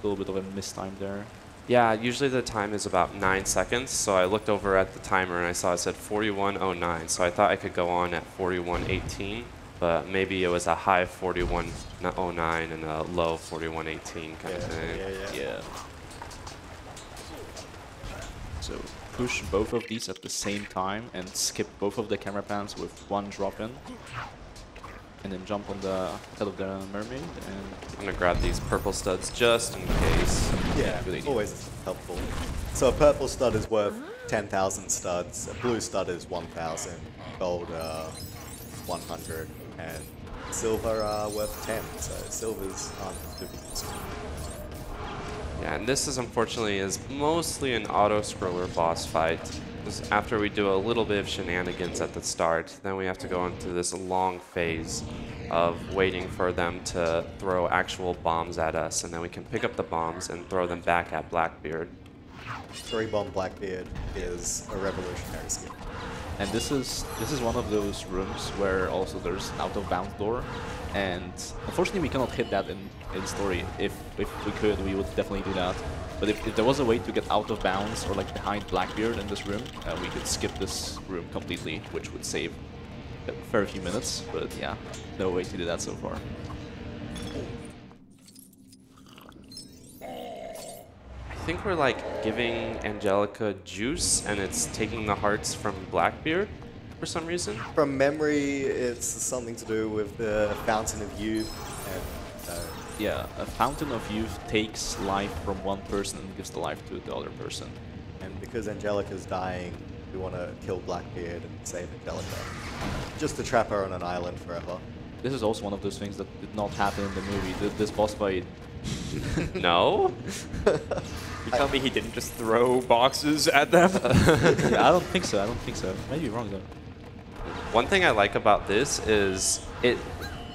little bit of a mistime there. Yeah, usually the time is about 9 seconds, so I looked over at the timer and I saw it said 41:09, so I thought I could go on at 41:18, but maybe it was a high 41:09 and a low 41:18 kind of thing. Yeah. So push both of these at the same time and skip both of the camera pans with one drop in. And then jump on the head of the mermaid, and I'm gonna grab these purple studs just in case. Yeah, always helpful. So a purple stud is worth 10,000 studs, a blue stud is 1,000, gold 100, and silver worth 10. So silvers aren't super useful. Yeah, and this is unfortunately mostly an auto-scroller boss fight. After we do a little bit of shenanigans at the start, then we have to go into this long phase of waiting for them to throw actual bombs at us, and then we can pick up the bombs and throw them back at Blackbeard. 3-bomb Blackbeard is a revolutionary skill. And this is one of those rooms where also there's an out-of-bounds door, and unfortunately we cannot hit that in story. If we could, we would definitely do that. But if there was a way to get out of bounds or like behind Blackbeard in this room, we could skip this room completely, which would save a fair few minutes. But yeah, no way to do that so far. I think we're like giving Angelica juice, and it's taking the hearts from Blackbeard for some reason. From memory, it's something to do with the Fountain of Youth. And, yeah, a Fountain of Youth takes life from one person and gives the life to the other person. And because Angelica's dying, we want to kill Blackbeard and save Angelica. Just to trap her on an island forever. This is also one of those things that did not happen in the movie. This boss fight... No? You tell me he didn't just throw boxes at them? Yeah, I don't think so. Maybe you're wrong though. One thing I like about this is it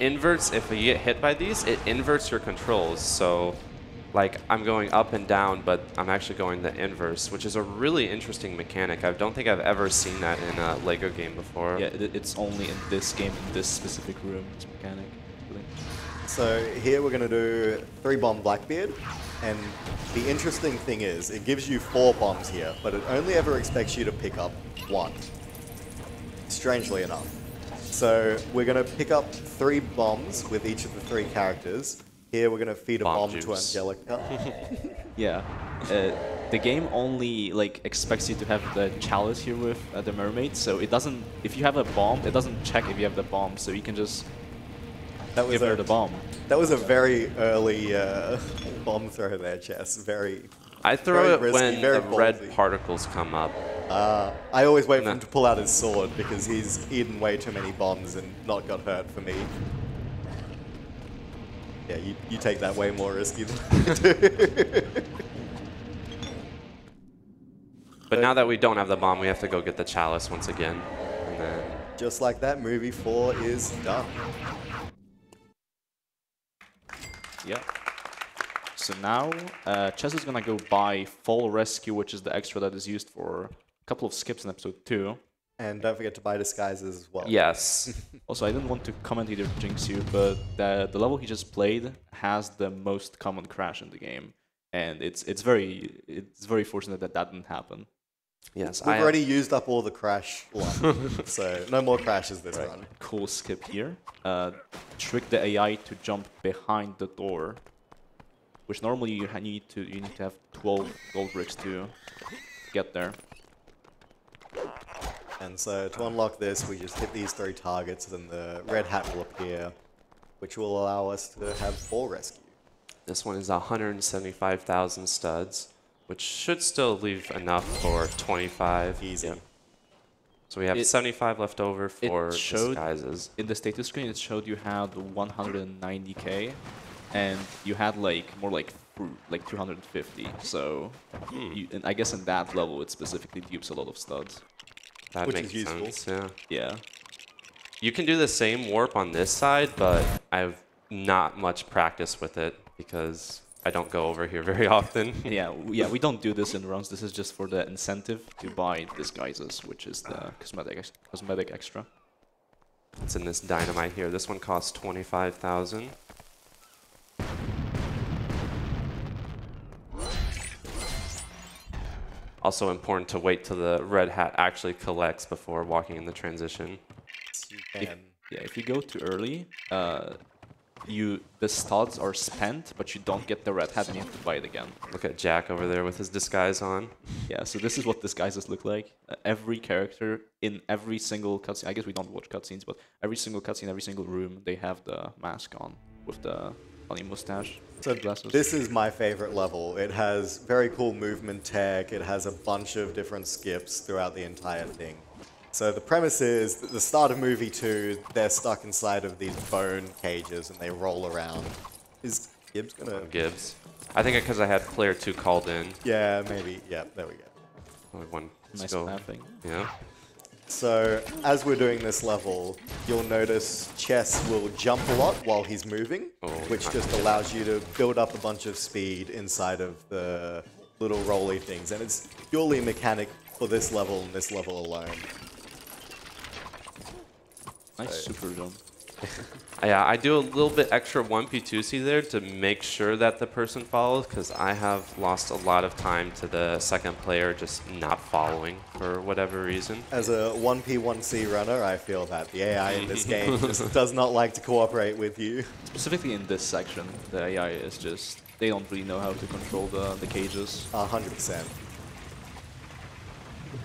inverts, if you get hit by these, it inverts your controls. So like I'm going up and down, but I'm actually going the inverse, which is a really interesting mechanic. I don't think I've ever seen that in a Lego game before. Yeah, it's only in this game, in this specific room, this mechanic. Really. So here we're going to do 3 bomb Blackbeard, and the interesting thing is it gives you 4 bombs here, but it only ever expects you to pick up 1, strangely enough. So we're going to pick up 3 bombs with each of the 3 characters. Here we're going to feed a bomb to Angelica. Yeah, the game only like expects you to have the chalice here with the mermaid, so it doesn't. If you have a bomb, it doesn't check if you have the bomb, so you can just give her the bomb. That was a very early bomb throw there, Chess. I throw it risky, when very the ballsy. red particles come up. I always wait for him to pull out his sword because he's eaten way too many bombs and not got hurt for me. Yeah, you take that way more risky than I do. But now that we don't have the bomb, we have to go get the chalice once again. And then Just like that, movie 4 is done. Yeah. So now, Chess is gonna go buy Fall Rescue, which is the extra that is used for a couple of skips in episode 2. And don't forget to buy disguises as well. yes. Also, I didn't want to comment either jinx you, but the level he just played has the most common crash in the game, and it's very fortunate that that didn't happen. Yes. We've already used up all the crash line, so no more crashes this run. Cool skip here. Trick the AI to jump behind the door, which normally you need to have 12 gold bricks to get there. And so to unlock this, we just hit these 3 targets, and the red hat will appear, which will allow us to have 4 rescue. This one is 175,000 studs, which should still leave enough for 25. Easy. Yeah. So we have 75 left over for disguises. In the status screen, it showed you had 190k, and you had more like 250. So, and I guess in that level, it specifically dupes a lot of studs. That Which makes is useful. sense, yeah. Yeah. You can do the same warp on this side, but I've not much practice with it because I don't go over here very often. Yeah, we don't do this in runs. This is just for the incentive to buy disguises, which is the cosmetic extra. It's in this dynamite here. This one costs 25,000. Also important to wait till the red hat actually collects before walking in the transition. If you go too early, the studs are spent, but you don't get the red hat and you have to buy it again. Look at Jack over there with his disguise on. Yeah, so this is what disguises look like. Every character in every single cutscene, I guess we don't watch cutscenes, but every single cutscene, every single room, they have the mask on with the funny mustache. So glasses. this is my favorite level. It has very cool movement tech. It has a bunch of different skips throughout the entire thing. So the premise is that the start of movie 2, they're stuck inside of these bone cages and they roll around. Is Gibbs gonna... Gibbs. I think because I had player 2 called in. Yeah, maybe. Yeah, there we go. Only one Nice skill. mapping. Yeah. So as we're doing this level, you'll notice Chess will jump a lot while he's moving, which just allows you to build up a bunch of speed inside of the little rolly things. And it's purely a mechanic for this level and this level alone. Nice super jump. Yeah, I do a little bit extra 1P2C there to make sure that the person follows, because I have lost a lot of time to the second player just not following for whatever reason. As a 1P1C runner, I feel that the AI in this game just does not like to cooperate with you. Specifically in this section, the AI is just, they don't really know how to control the cages. 100%.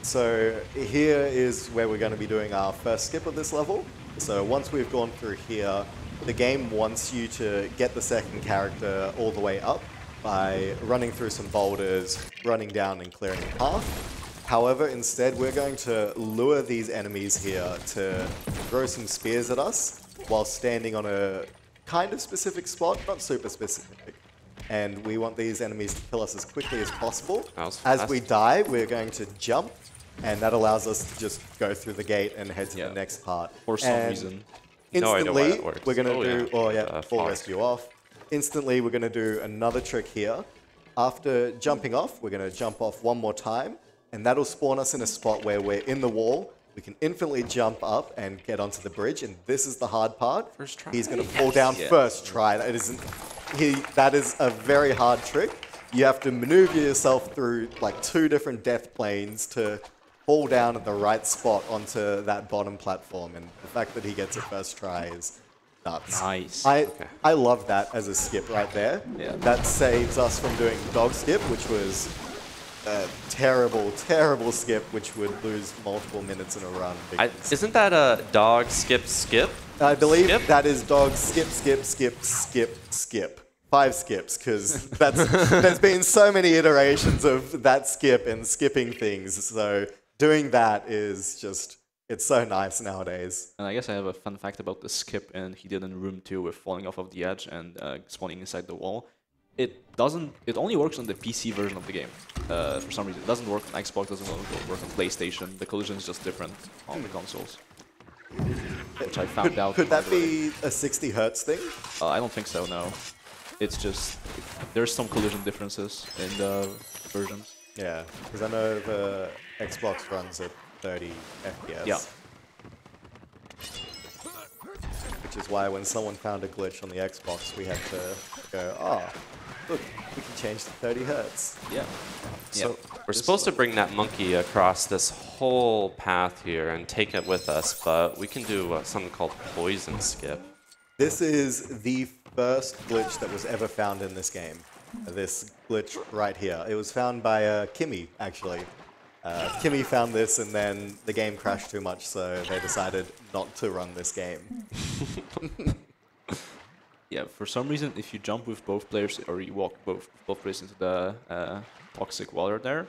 So here is where we're going to be doing our first skip of this level. So once we've gone through here, the game wants you to get the second character all the way up by running through some boulders, running down and clearing a path. However, instead we're going to lure these enemies here to throw some spears at us while standing on a kind of specific spot, not super specific. And we want these enemies to kill us as quickly as possible. As we die, we're going to jump, and that allows us to just go through the gate and head to the next part. For some reason. Instantly, No idea why that works. we're going to do, full pause. rescue off. instantly we're going to do another trick here. After jumping off, we're going to jump off one more time, and that'll spawn us in a spot where we're in the wall. We can infinitely jump up and get onto the bridge, and this is the hard part. First try. He's going to fall down first try. That is a very hard trick. You have to maneuver yourself through like 2 different death planes to fall down at the right spot onto that bottom platform, and the fact that he gets it first try is nuts. Nice. I love that as a skip right there. Yeah. That saves us from doing dog skip, which was a terrible, terrible skip, which would lose multiple minutes in a run. Isn't that a dog skip skip? I believe skip? that is dog skip, skip, skip, skip, skip. 5 skips, because there's been so many iterations of that skip and skipping things. So doing that is just, it's so nice nowadays. And I guess I have a fun fact about the skip and he did in Room 2 with falling off of the edge and spawning inside the wall. It only works on the PC version of the game. For some reason, it doesn't work on Xbox, doesn't work on PlayStation. The collision is just different on the consoles. Which I found out. Could that be a 60 hertz thing? I don't think so, no. It's just, there's some collision differences in the versions. Yeah, because I know the Xbox runs at 30 FPS. Yeah. Which is why when someone found a glitch on the Xbox, we had to go, oh, look, we can change to 30 hertz. Yeah. So we're supposed to bring that monkey across this whole path here and take it with us, but we can do something called poison skip. This is the first glitch that was ever found in this game. This glitch right here. It was found by Kimmy, actually. Kimmy found this and then the game crashed too much, so they decided not to run this game. Yeah, for some reason, if you jump with both players or you walk both players into the toxic water there,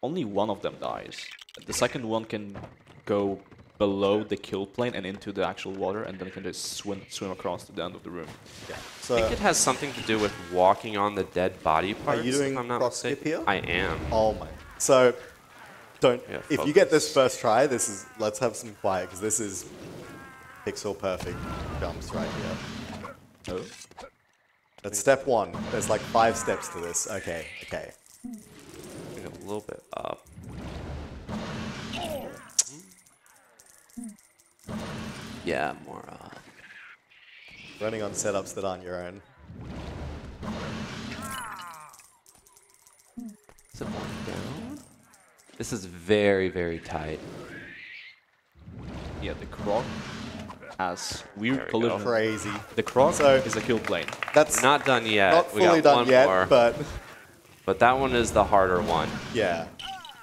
only one of them dies. The second one can go below the kill plane and into the actual water, and then can just swim across to the end of the room. Yeah. I So, think it has something to do with walking on the dead body parts. are you doing if I'm not cross skip mistaken. here? I am. oh my. So, don't. Yeah, if you get this first try, this is. Let's have some quiet, because this is pixel perfect jumps right here. Oh. That's step 1. There's like 5 steps to this. Okay, okay. Bring it a little bit up. Yeah, more Running on setups that aren't your own. Is it one down? This is very, very tight. Yeah, the croc has weird There we collision. go. Crazy. The croc So- is a kill plane. That's Not done yet. not We fully got done one yet, more, but that one is the harder one. yeah.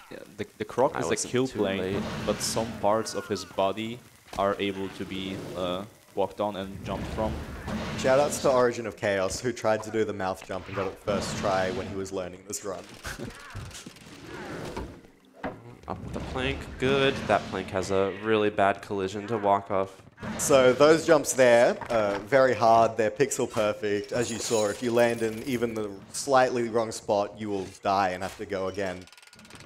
Yeah, the croc I is a wasn't kill too plane, late. but some parts of his body are able to be walked on and jumped from. Shoutouts to Origin of Chaos, who tried to do the mouth jump and got it first try when he was learning this run. Up the plank, good. That plank has a really bad collision to walk off. So those jumps there, very hard, they're pixel perfect. As you saw, if you land in even the slightly wrong spot, you will die and have to go again.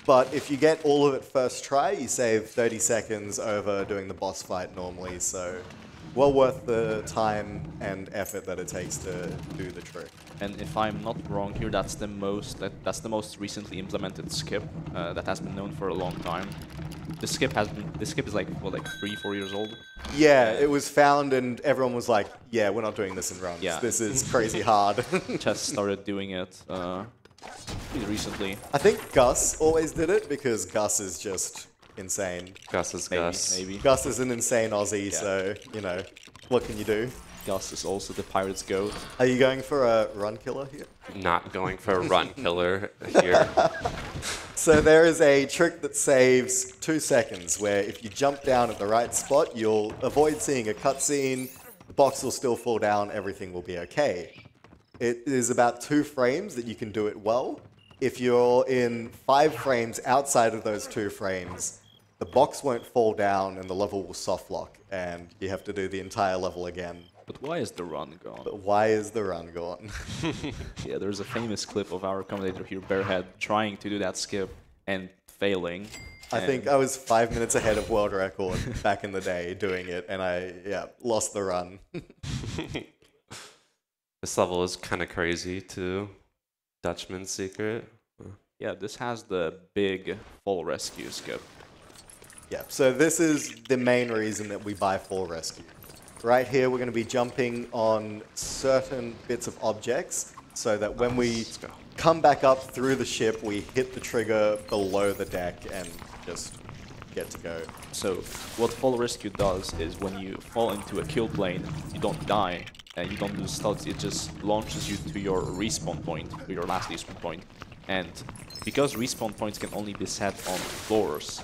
But if you get all of it first try, you save 30 seconds over doing the boss fight normally, so well worth the time and effort that it takes to do the trick. And if I'm not wrong here, that's the most recently implemented skip that has been known for a long time. The skip is like what, like 3-4 years old. Yeah, it was found and everyone was like, yeah, we're not doing this in runs. Yeah. This is crazy hard. Chess started doing it pretty recently. I think Gus always did it because Gus is just insane. Gus is Maybe, Gus. maybe. Gus is an insane Aussie, so, you know, what can you do? Gus is also the pirate's goat. Are you going for a run killer here? Not going for a run killer here. So there is a trick that saves 2 seconds, where if you jump down at the right spot, you'll avoid seeing a cutscene, the box will still fall down, everything will be okay. It is about 2 frames that you can do it well. If you're in 5 frames outside of those 2 frames, the box won't fall down and the level will soft lock, and you have to do the entire level again. But why is the run gone? But why is the run gone? Yeah, there's a famous clip of our commentator here, Bearhead, trying to do that skip and failing. I think I was 5 minutes ahead of world record back in the day doing it, and I lost the run. This level is kind of crazy too. Dutchman's Secret. Yeah, this has the big full rescue skip. Yeah, so this is the main reason that we buy full rescue. Right here, we're going to be jumping on certain bits of objects so that when we come back up through the ship, we hit the trigger below the deck and just get to go. So what full rescue does is when you fall into a kill plane, you don't die and you don't lose studs. It just launches you to your respawn point, to your last respawn point. And because respawn points can only be set on floors,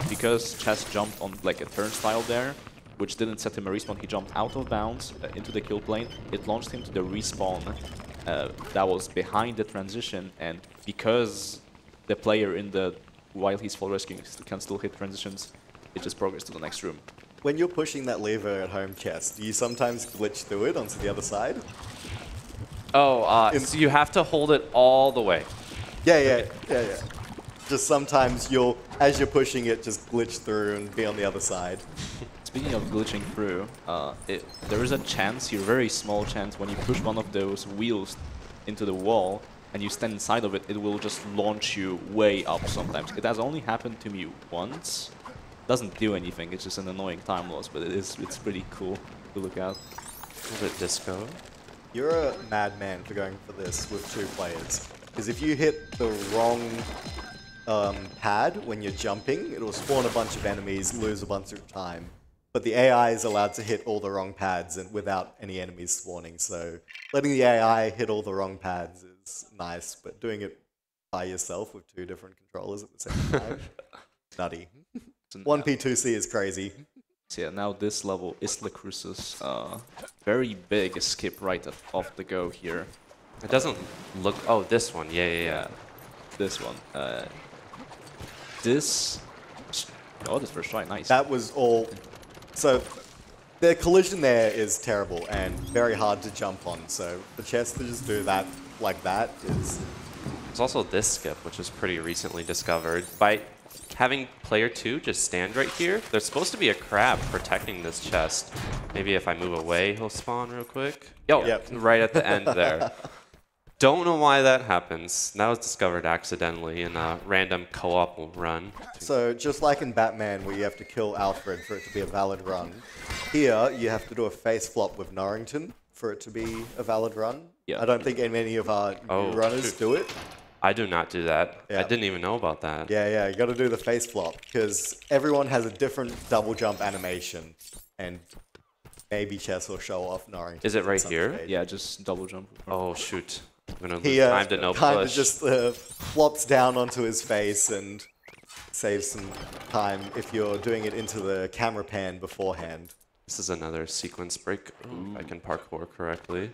because Chess jumped on like a turnstile there, which didn't set him a respawn, he jumped out of bounds into the kill plane. It launched him to the respawn that was behind the transition, and because the player in the while he's full rescuing can still hit transitions, it just progresses to the next room. When you're pushing that lever at home, Chess, do you sometimes glitch through it onto the other side? Oh, so you have to hold it all the way. Yeah. Just sometimes you'll, as you're pushing it, just glitch through and be on the other side. Speaking of glitching through, there is a chance here, very small chance, when you push one of those wheels into the wall and you stand inside of it, it will just launch you way up sometimes. It has only happened to me once. Doesn't do anything, it's just an annoying time loss, but it's pretty cool to look at. A bit disco. You're a madman for going for this with 2 players. Because if you hit the wrong pad when you're jumping, it'll spawn a bunch of enemies, lose a bunch of time. But the AI is allowed to hit all the wrong pads and without any enemies spawning, so letting the AI hit all the wrong pads is nice, but doing it by yourself with 2 different controllers at the same time, nutty. 1P2C is crazy. So yeah, now this level is Isla Crucis. Very big skip right off the go here. It doesn't look... Oh, this one. Yeah. This one. This... Oh, this first try, nice. That was all... So, the collision there is terrible and very hard to jump on, so for Chess to just do that like that is... There's also this skip, which was pretty recently discovered. By having player 2 just stand right here, there's supposed to be a crab protecting this chest. Maybe if I move away, he'll spawn real quick. Yo, Yep. right at the end there. Don't know why that happens. That was discovered accidentally in a random co-op run. So, just like in Batman, where you have to kill Alfred for it to be a valid run, here you have to do a face flop with Norrington for it to be a valid run. Yeah. I don't think any of our new runners do it. I do not do that. Yeah. I didn't even know about that. Yeah, you got to do the face flop because everyone has a different double jump animation, and maybe Chess will show off Norrington. Is it right here? stage. Yeah, just double jump. Oh, shoot. I'm going to He lose time to no kind of push. just flops down onto his face and saves some time if you're doing it into the camera pan beforehand. This is another sequence break. Ooh, I can parkour correctly.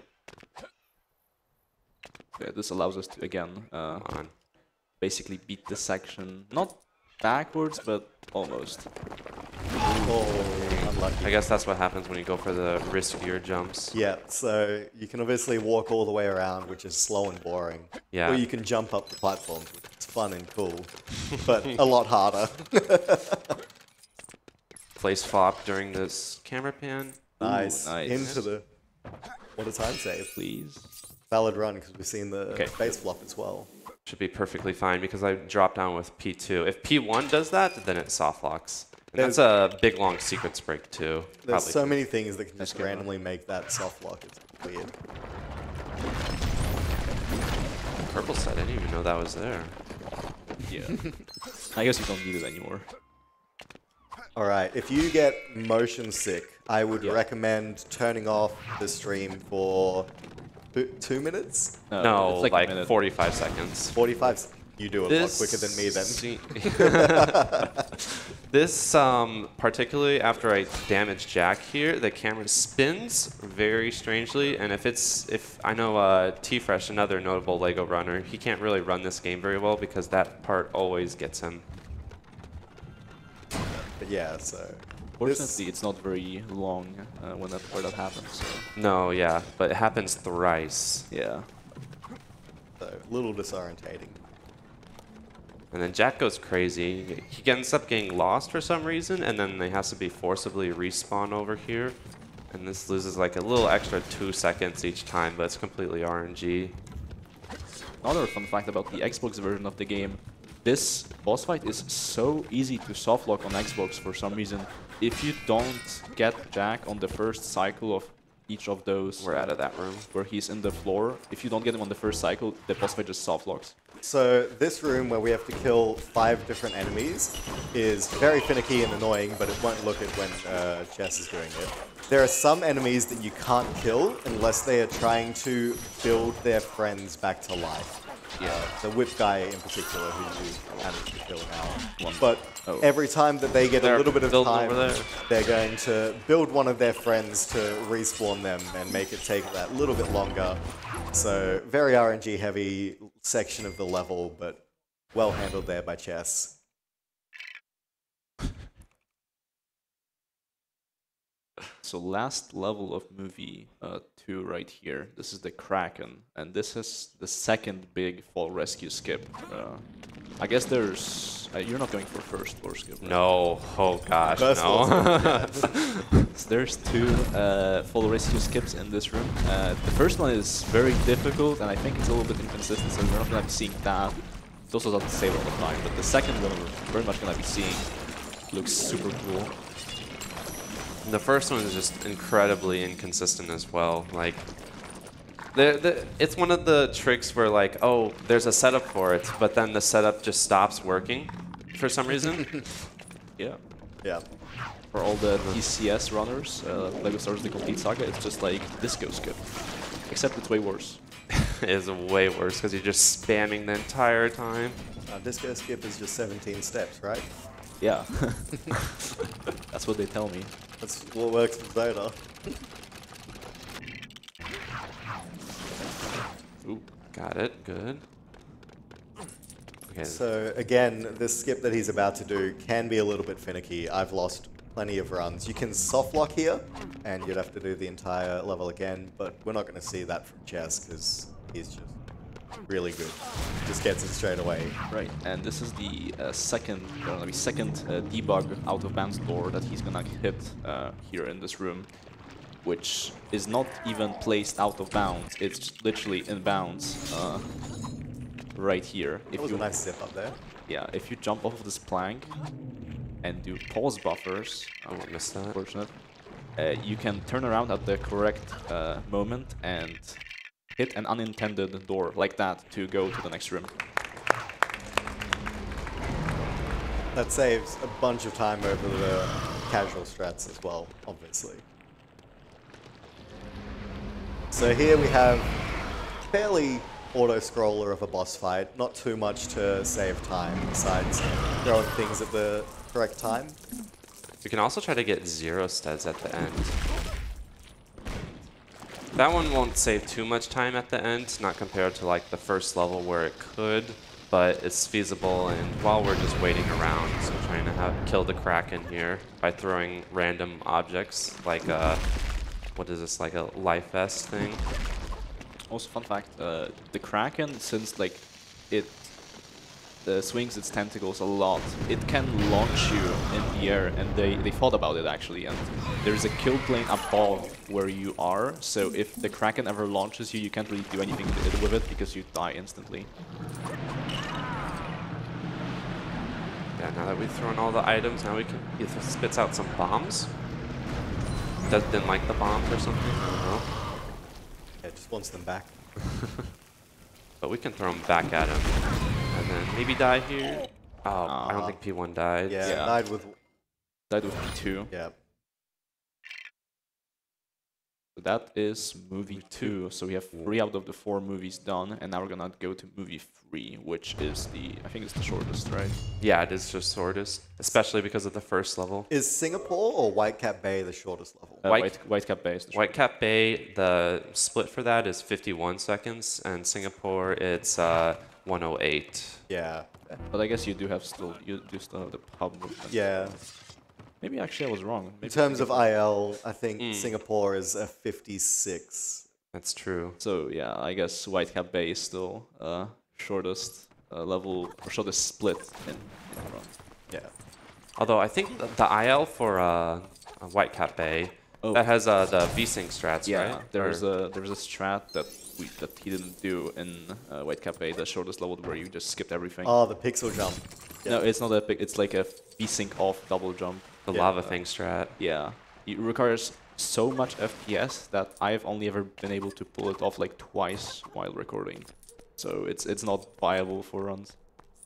Yeah, this allows us to, again, basically beat this section. Not backwards, but almost. Oh, unlucky. I guess that's what happens when you go for the riskier jumps. Yeah, so you can obviously walk all the way around, which is slow and boring. Yeah. Or you can jump up the platforms, which is fun and cool, but a lot harder. Place flop during this camera pan. Nice. Ooh, nice. Into the... What a time save. Please. Valid run, because we've seen the Okay. face flop as well. Should be perfectly fine because I dropped down with P2. If P1 does that, then it soft locks. And that's a big, long sequence break, too. There's Probably. so many things that can just go on. randomly make that soft lock. It's weird. Purple set, I didn't even know that was there. Yeah. I guess you don't need it anymore. Alright, if you get motion sick, I would recommend turning off the stream for 2 minutes? No, it's like like a minute. 45 seconds. 45? You do it a lot quicker than me then. This, particularly after I damage Jack here, the camera spins very strangely, and if I know T-Fresh, another notable LEGO runner, he can't really run this game very well because that part always gets him. But yeah, so... Fortunately, it's not very long when that happens. So. No, yeah, but it happens thrice. Yeah. So, a little disorientating. And then Jack goes crazy. He ends up getting lost for some reason, and then they has to be forcibly respawn over here. And this loses like a little extra 2 seconds each time, but it's completely RNG. Another fun fact about the Xbox version of the game, this boss fight is so easy to softlock on Xbox for some reason. If you don't get Jack on the first cycle of each of those, We're out of that room. where he's in the floor, if you don't get him on the first cycle, the boss fight just softlocks. So this room where we have to kill 5 different enemies is very finicky and annoying, but it won't look it when Chess is doing it. There are some enemies that you can't kill unless they are trying to build their friends back to life. The whip guy in particular, who you managed to kill now. But every time that they get a little bit of time, they're going to build one of their friends to respawn them and make it take that little bit longer. So very RNG heavy section of the level, but well handled there by Chess. So last level of movie 2 right here. This is the Kraken, and this is the second big fall rescue skip. I guess there's... you're not going for first floor skip, right? No, oh gosh, First no. So there's 2 fall rescue skips in this room. The first one is very difficult, and I think it's a little bit inconsistent, so we're not going to be seeing that. It also doesn't save all the time, but the second one we're very much going to be seeing. Looks super cool. The first one is just incredibly inconsistent as well. Like, it's one of the tricks where like, oh, there's a setup for it, but then the setup just stops working for some reason. Yeah. Yeah. For all the TCS runners, LEGO Star Wars The Complete Saga, it's just like Disco Skip. Except it's way worse. It is way worse because you're just spamming the entire time. Disco skip is just 17 steps, right? Yeah. That's what they tell me. That's what works for Zoda. Ooh, got it. Good. Okay. So again, this skip that he's about to do can be a little bit finicky. I've lost plenty of runs. You can soft lock here, and you'd have to do the entire level again, but we're not going to see that from Chess because he's just really good. Just gets it straight away. Right, and this is the second debug out of bounds door that he's gonna hit here in this room, which is not even placed out of bounds. It's just literally in bounds right here. That was a nice zip up there. Yeah, if you jump off of this plank and do pause buffers, I won't miss that. unfortunate, you can turn around at the correct moment and hit an unintended door like that to go to the next room. That saves a bunch of time over the casual strats as well, obviously. So here we have fairly auto-scroller of a boss fight, not too much to save time besides throwing things at the correct time. We can also try to get 0 studs at the end. That one won't save too much time at the end, not compared to like the first level where it could, but it's feasible. And while we're just waiting around, so trying to kill the Kraken here by throwing random objects like what is this, like a life vest thing? Also, fun fact: the Kraken, since like it swings its tentacles a lot, it can launch you in the air, and they thought about it actually, and there's a kill plane above where you are, so if the Kraken ever launches you, you can't really do anything with it because you die instantly. Yeah, now that we've thrown all the items, now we can, if it spits out some bombs. Didn't like the bombs or something, I don't know. Yeah, it just wants them back. But we can throw them back at him. And then maybe die here. Oh, I don't think P1 died. Yeah, Yeah. died with P2. yeah. So that is movie 2. So we have 3 out of the 4 movies done, and now we're gonna go to movie 3, which is I think it's the shortest, right? Yeah, it is just shortest, especially because of the first level. Is Singapore or Whitecap Bay the shortest level? Whitecap Bay is the shortest. Whitecap Bay, the split for that is 51 seconds, and Singapore, it's 108. Yeah. But I guess you do still have the pub movement. Yeah. Maybe actually I was wrong. Maybe In terms of IL, I think Singapore is a 56. That's true. So yeah, I guess Whitecap Bay is still shortest level, or shortest split in run. Yeah. Although I think the IL for Whitecap Bay Oh. That has the VSync strats, Yeah, right? there's a strat that he didn't do in Whitecap, the shortest level where you just skipped everything. Oh, the pixel jump. Yeah. No, it's not a big. It's like a VSync off double jump. The lava thing strat. Yeah, it requires so much FPS that I've only ever been able to pull it off like twice while recording. So it's not viable for runs.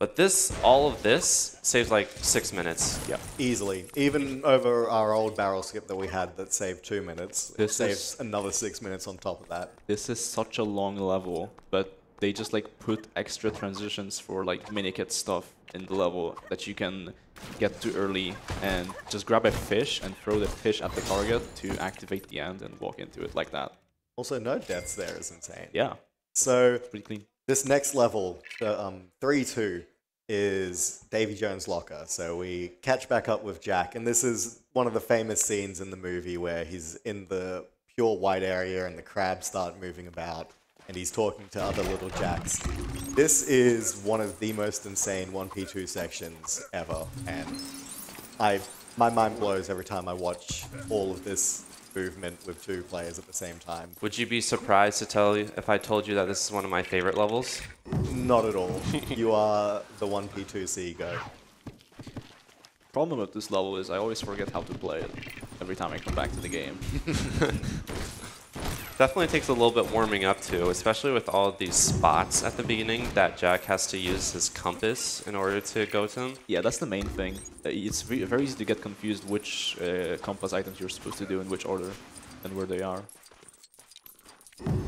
But all of this saves like 6 minutes. Yeah. Easily. Even over our old barrel skip that we had that saved 2 minutes, it This saves is- another 6 minutes on top of that. This is such a long level, but they just like put extra transitions for like mini-kit stuff in the level that you can get to early and just grab a fish and throw the fish at the target to activate the end and walk into it like that. Also, no deaths there is insane. Yeah, So pretty clean. this next level, the 3-2, is Davy Jones' locker. So we catch back up with Jack, and this is one of the famous scenes in the movie where he's in the pure white area and the crabs start moving about, and he's talking to other little Jacks. This is one of the most insane 1v2 sections ever, and my mind blows every time I watch all of this movement with 2 players at the same time. Would you be surprised to tell you if I told you that this is one of my favorite levels? Not at all. You are the 1P2C go. Problem with this level is I always forget how to play it every time I come back to the game. Definitely takes a little bit warming up to, especially with all of these spots at the beginning that Jack has to use his compass in order to go to them. Yeah, that's the main thing. It's very easy to get confused which compass items you're supposed to do in which order and where they are.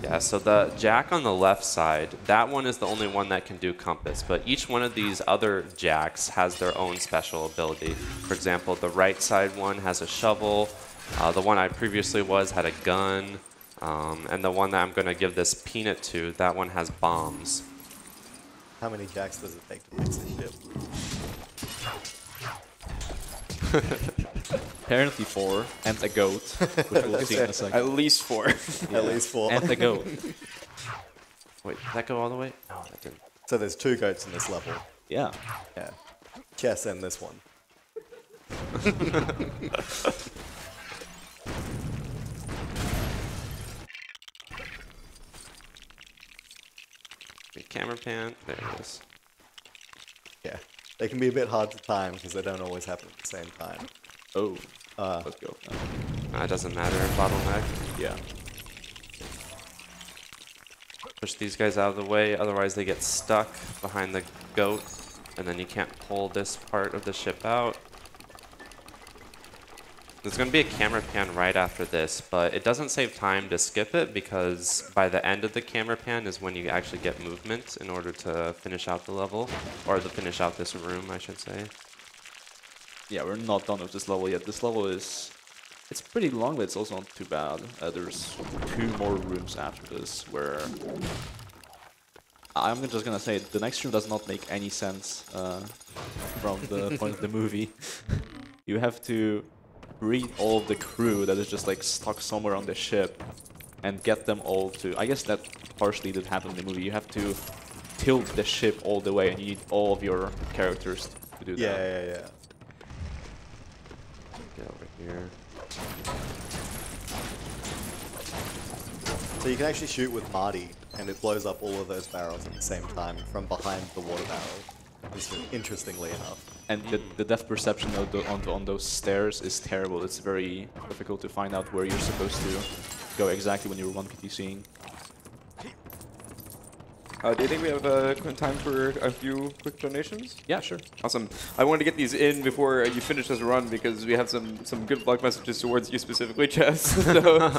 Yeah, so the Jack on the left side, that one is the only one that can do compass, but each one of these other Jacks has their own special ability. For example, the right side one has a shovel, the one I previously had a gun, and the one that I'm going to give this peanut to, that one has bombs. How many Jacks does it take to fix a ship? Apparently 4, and a goat, which we'll see in a second. At least 4. At least 4. And a goat. Wait, did that go all the way? No, that didn't. So there's 2 goats in this level. Yeah. Yeah. Chess and this one. Wait, camera pan, there it is. Yeah. They can be a bit hard to time because they don't always happen at the same time. Oh. Let's go. It doesn't matter, bottleneck. Yeah. Push these guys out of the way, otherwise they get stuck behind the goat, and then you can't pull this part of the ship out. There's going to be a camera pan right after this, but it doesn't save time to skip it because by the end of the camera pan is when you actually get movement in order to finish out the level, or to finish out this room, I should say. Yeah, we're not done with this level yet. This level it's pretty long, but it's also not too bad. There's 2 more rooms after this where I'm just gonna say the next room does not make any sense from the point of the movie. You have to read all of the crew that is just like stuck somewhere on the ship and get them all to. I guess that partially did happen in the movie. You have to tilt the ship all the way, and you need all of your characters to do that. Yeah. Get over here. So you can actually shoot with Marty, and it blows up all of those barrels at the same time from behind the water barrel, interestingly enough. And the depth perception on those stairs is terrible. It's very difficult to find out where you're supposed to go exactly when you're 1PTCing. Do you think we have time for a few quick donations? Yeah, sure. Awesome. I wanted to get these in before you finish this run because we have some good luck messages towards you specifically, Chess. So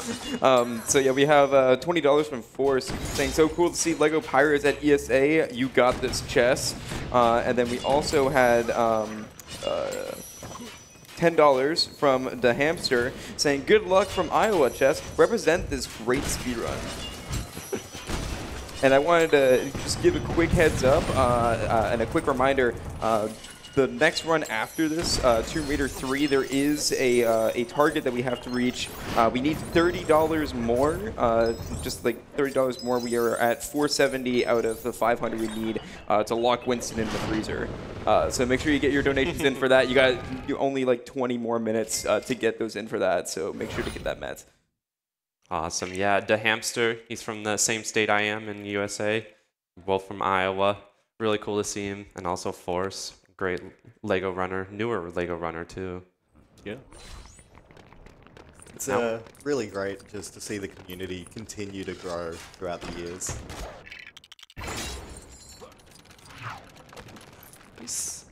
yeah, we have $20 from Force saying, so cool to see LEGO Pirates at ESA. You got this, Chess. And then we also had $10 from the Hamster saying, good luck from Iowa, Chess. Represent this great speedrun. And I wanted to just give a quick heads up and a quick reminder. the next run after this, Tomb Raider 3, there is a target that we have to reach. We need $30 more, just like $30 more. We are at 470 out of the 500 we need to lock Winston in the freezer. So make sure you get your donations in for that. You got only like 20 more minutes to get those in for that, so make sure to get that met. Awesome. Yeah, the hamster, he's from the same state I am in the USA. Both from Iowa. Really cool to see him. And also Force, great Lego runner, newer Lego runner too. Yeah. It's really great just to see the community continue to grow throughout the years. Nice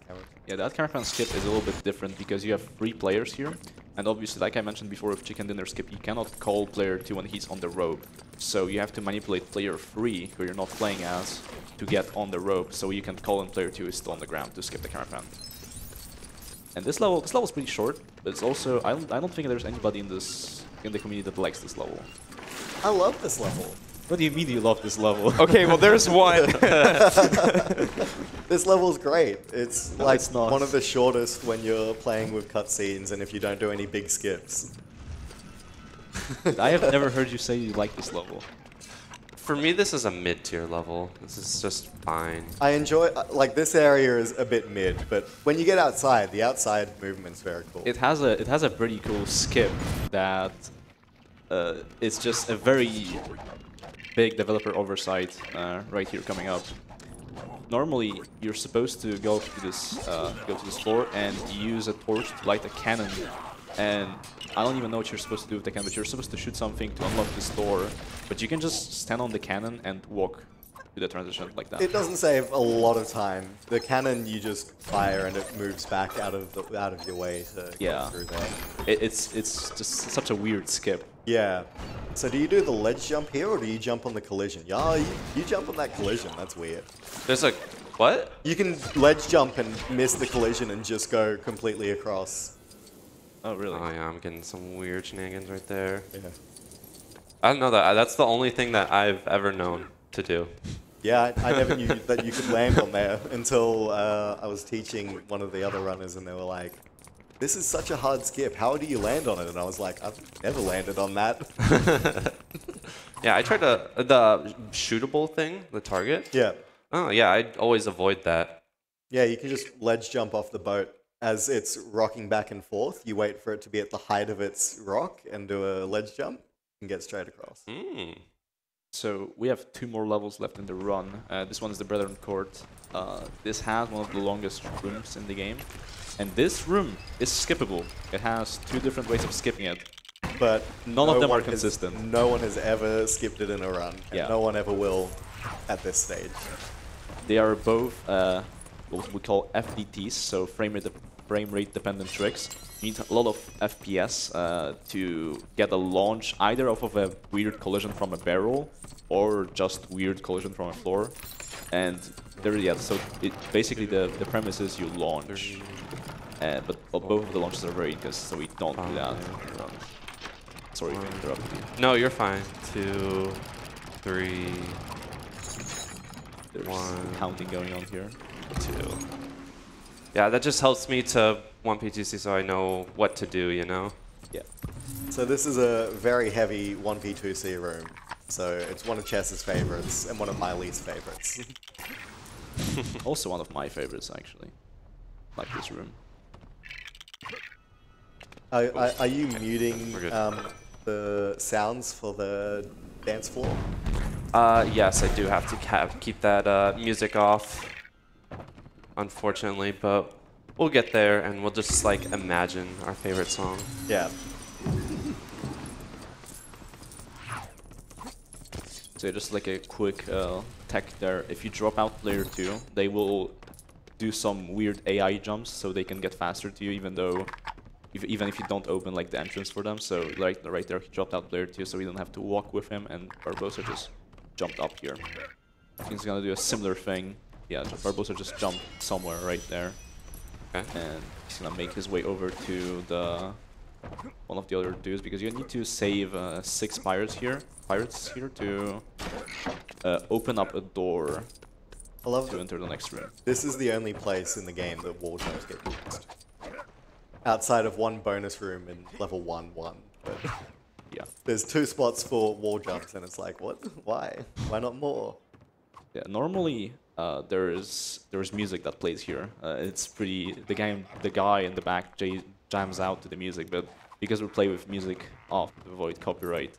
camera. Yeah, that camera fan skip is a little bit different because you have 3 players here. And obviously, like I mentioned before with Chicken Dinner skip, you cannot call player 2 when he's on the rope. So you have to manipulate player 3, who you're not playing as, to get on the rope. So you can call when player 2 is still on the ground to skip the camera fan. And this level is pretty short, but it's also I don't think there's anybody in the community that likes this level. I love this level. What do you mean you love this level? Okay, well there's one. This level's great. It's No, like it's not. one of the shortest when you're playing with cutscenes and if you don't do any big skips. I have never heard you say you like this level. For me, this is a mid-tier level. This is just fine. I enjoy, like this area is a bit mid, but when you get outside, the outside movement's very cool. It has a pretty cool skip that it's just a very big developer oversight right here coming up. Normally, you're supposed to go to this floor and use a torch to light a cannon. And I don't even know what you're supposed to do with the cannon, but you're supposed to shoot something to unlock this door. But you can just stand on the cannon and walk to the transition like that. It doesn't save a lot of time. The cannon you just fire and it moves back out of your way to get through there. It's just such a weird skip. Yeah. So do you do the ledge jump here or do you jump on the collision? Yeah, you jump on that collision. That's weird. There's a... what? You can ledge jump and miss the collision and just go completely across. Oh, really? Oh yeah, I'm getting some weird shenanigans right there. Yeah. I don't know that. That's the only thing that I've ever known to do. Yeah, I never knew that you could land on there until I was teaching one of the other runners and they were like, this is such a hard skip, how do you land on it? And I was like, I've never landed on that. Yeah, I tried the shootable thing, the target. Yeah. Oh yeah, I always avoid that. Yeah, you can just ledge jump off the boat. As it's rocking back and forth, you wait for it to be at the height of its rock and do a ledge jump and get straight across. So we have 2 more levels left in the run. This one is the Brethren Court. This has one of the longest rooms in the game. And this room is skippable. It has 2 different ways of skipping it. But None of them are consistent. No one has ever skipped it in a run. And Yeah. no one ever will at this stage. They are both what we call FDTs, so frame rate dependent tricks. You need a lot of FPS to get a launch either off of a weird collision from a barrel or just weird collision from a floor. And there, yeah, so basically the premise is you launch. But both of the launches are very good, so we don't do that. Sorry to interrupt you. No, you're fine. 2, 3, There's 1, counting going on here. 2. Yeah, that just helps me to 1P2C so I know what to do, you know? Yeah. So this is a very heavy 1P2C room. So it's one of Chess's favorites and one of my least favorites. Also one of my favorites, actually. Like this room. Are you muting We're good. the sounds for the dance floor? Yes, I do have to keep that music off, unfortunately, but we'll get there and we'll just like imagine our favorite song. Yeah. So just like a quick tech there, if you drop out player 2, they will do some weird AI jumps so they can get faster to you even if you don't open like the entrance for them. So right there, he dropped out player 2 so we don't have to walk with him, and Barbosa just jumped up here. I think he's gonna do a similar thing. Yeah, Barbosa just jumped somewhere right there. Okay. And he's gonna make his way over to the one of the other dudes, because you need to save 6 pirates here to open up a door I love to that. enter the next room. This is the only place in the game that wall jumps get used. Outside of one bonus room in level 1-1. But Yeah. there's 2 spots for wall jumps, and it's like, what? Why? Why not more? Yeah. Normally, there's music that plays here. It's pretty. The guy in the back jams out to the music, but because we play with music off to avoid copyright,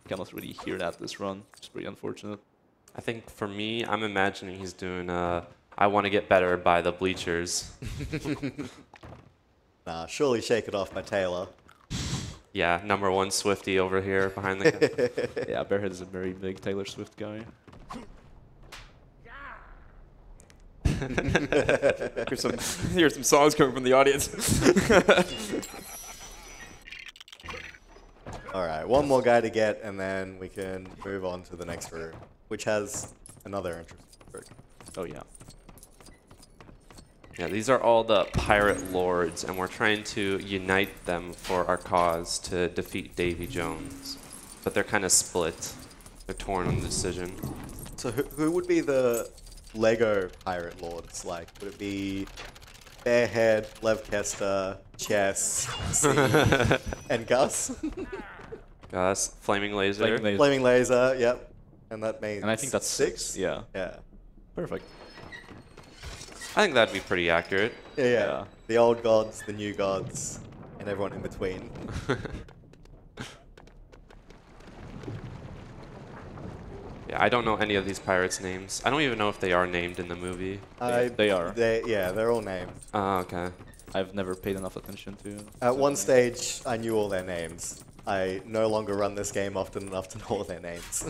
cannot really hear that this run. It's pretty unfortunate. I think for me, I'm imagining he's doing I want to get better by the bleachers. Nah, surely Shake It Off by Taylor. Yeah, #1 Swiftie over here behind the Yeah, Bearhead is a very big Taylor Swift guy. Here's some songs coming from the audience. Alright, one more guy to get, and then we can move on to the next room, which has another interesting room. Oh yeah. Yeah, these are all the pirate lords, and we're trying to unite them for our cause to defeat Davy Jones. But they're kind of split. They're torn on the decision. So who would be the Lego pirate lords? Like, would it be Bearhead, Lev Kester, Chess, C, and Gus? Gus, Flaming Laser. Flaming Laser, yep. And that means And I think that's 6? Yeah. Yeah. Perfect. I think that'd be pretty accurate. Yeah. Yeah. The old gods, the new gods, and everyone in between. Yeah, I don't know any of these pirates' names. I don't even know if they are named in the movie. They are. They're all named. Oh, okay. I've never paid enough attention to. At one stage, I knew all their names. I no longer run this game often enough to know all their names.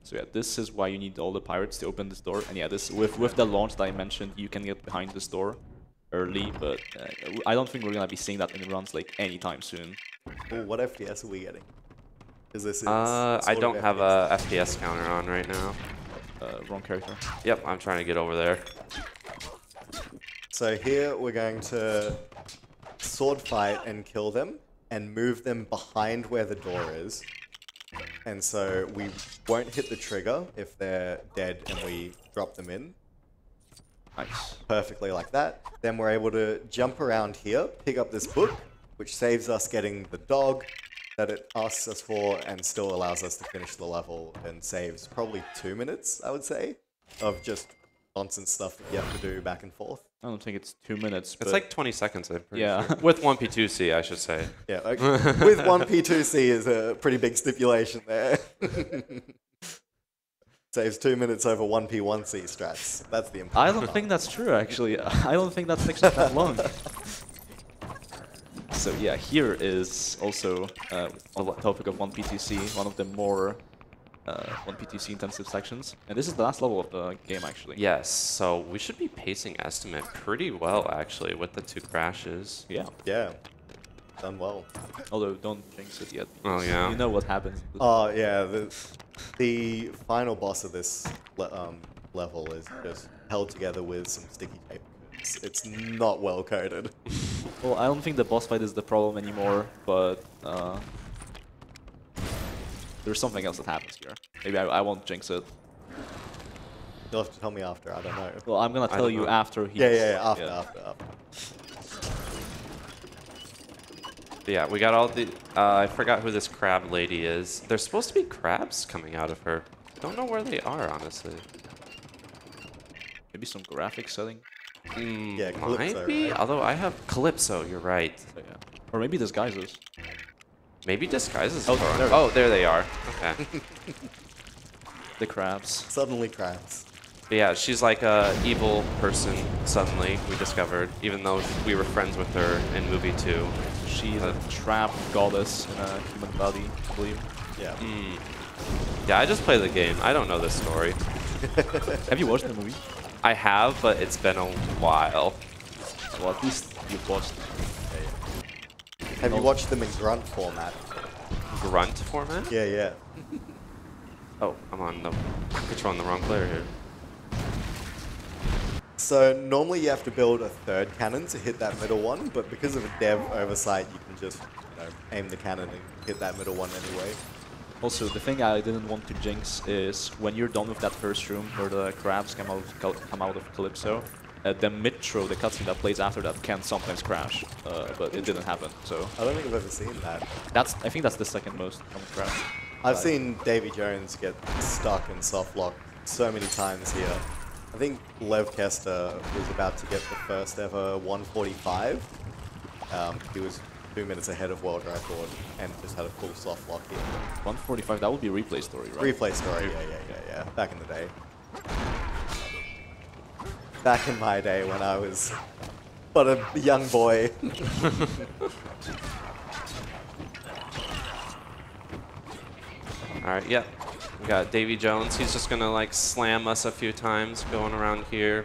So yeah, this is why you need all the pirates to open this door. And yeah, this with the launch that I mentioned, you can get behind this door early, but I don't think we're gonna be seeing that in runs like anytime soon. Ooh, what FPS are we getting? Is this? I don't have a FPS counter on right now. Wrong character. Yep, I'm trying to get over there. So here we're going to sword fight and kill them, and move them behind where the door is. And so we won't hit the trigger if they're dead and we drop them in. Nice. Perfectly like that. Then we're able to jump around here, pick up this book, which saves us getting the dog that it asks us for and still allows us to finish the level and saves probably 2 minutes, I would say, of just nonsense stuff that you have to do back and forth. I don't think it's 2 minutes. It's like 20 seconds, I'm pretty Yeah. sure. With 1P2C, I should say. Yeah, like, with 1P2C is a pretty big stipulation there. Saves 2 minutes over 1P1C strats. That's the important I don't part. think that's true, actually. I don't think that's actually that long. So yeah, here is also on the topic of 1P2C, one of the more 1P2C intensive sections. And this is the last level of the game, actually. Yes, so we should be pacing Estimate pretty well, actually, with the 2 crashes. Yeah. Yeah, done well. Although, don't jinx it yet. Oh, yeah. You know what happens. Oh, yeah, the final boss of this level is just held together with some sticky tape. It's not well coded. Well, I don't think the boss fight is the problem anymore, but there's something else that happens here. Maybe I won't jinx it. You'll have to tell me after, I don't know. Well, I'm gonna tell don't you know. after he. Yeah, after. But yeah, we got all the... I forgot who this crab lady is. There's supposed to be crabs coming out of her. Don't know where they are, honestly. Maybe some graphic setting. Yeah, Might Calypso, be, right? although I have Calypso, you're right. So, yeah. Or maybe disguises. Maybe disguises. Oh, for- there. Oh, there they are. Okay. The crabs. Suddenly crabs. But yeah, she's like a evil person, suddenly, we discovered, even though we were friends with her in movie 2. She's a trapped goddess in a human body, I believe. Yeah. Yeah, I just play the game. I don't know this story. Have you watched the movie? I have, but it's been a while. Well, at least you've watched. Have you watched them in grunt format? Grunt format? Yeah. Oh, I'm controlling the wrong player here. So normally you have to build a third cannon to hit that middle one, but because of a dev oversight, you can just aim the cannon and hit that middle one anyway. Also, the thing I didn't want to jinx is when you're done with that first room where the crabs come out of Calypso, the mid throw, the cutscene that plays after that, can sometimes crash, but it didn't happen. So I don't think I've ever seen that. I think that's the second most common crash. I've seen Davy Jones get stuck in soft lock so many times here. I think Lev Kester was about to get the first ever 145. He was 2 minutes ahead of world record and just had a full soft lock here. 145, that would be replay story, right? Replay story, yeah. Back in the day. Back in my day when I was but a young boy. All right, yeah. We got Davy Jones. He's just going to like slam us a few times going around here.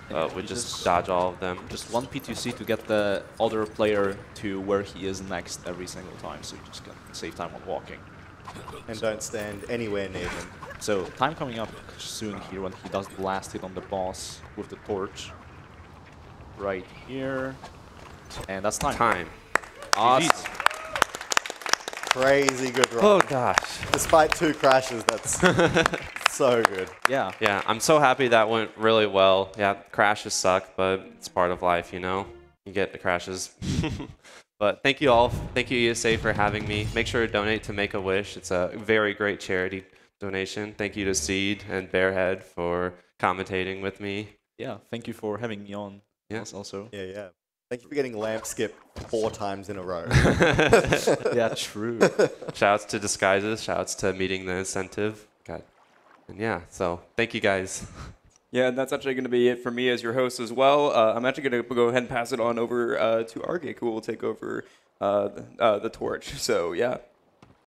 Oh, we just dodge all of them. Just one P2C to get the other player to where he is next every single time, so you just can save time on walking. And don't stand anywhere near him. So time coming up soon here when he does the last hit on the boss with the torch. Right here. And that's time. Time. Awesome. Crazy good run. Oh, gosh. Despite 2 crashes, that's so good. Yeah. Yeah, I'm so happy that went really well. Yeah, crashes suck, but it's part of life, you know? You get the crashes. But thank you all. Thank you, ESA, for having me. Make sure to donate to Make-A-Wish. It's a very great charity donation. Thank you to Seed and Bearhead for commentating with me. Yeah, thank you for having me on. Yes, also. Yeah. Thank you for getting lamp skip 4 times in a row. Yeah, true. Shouts to Disguises. Shouts to meeting the incentive. God. And yeah, so thank you guys. Yeah, and that's actually going to be it for me as your host as well. I'm actually going to go ahead and pass it on over to Argik, who will take over the torch. So, yeah.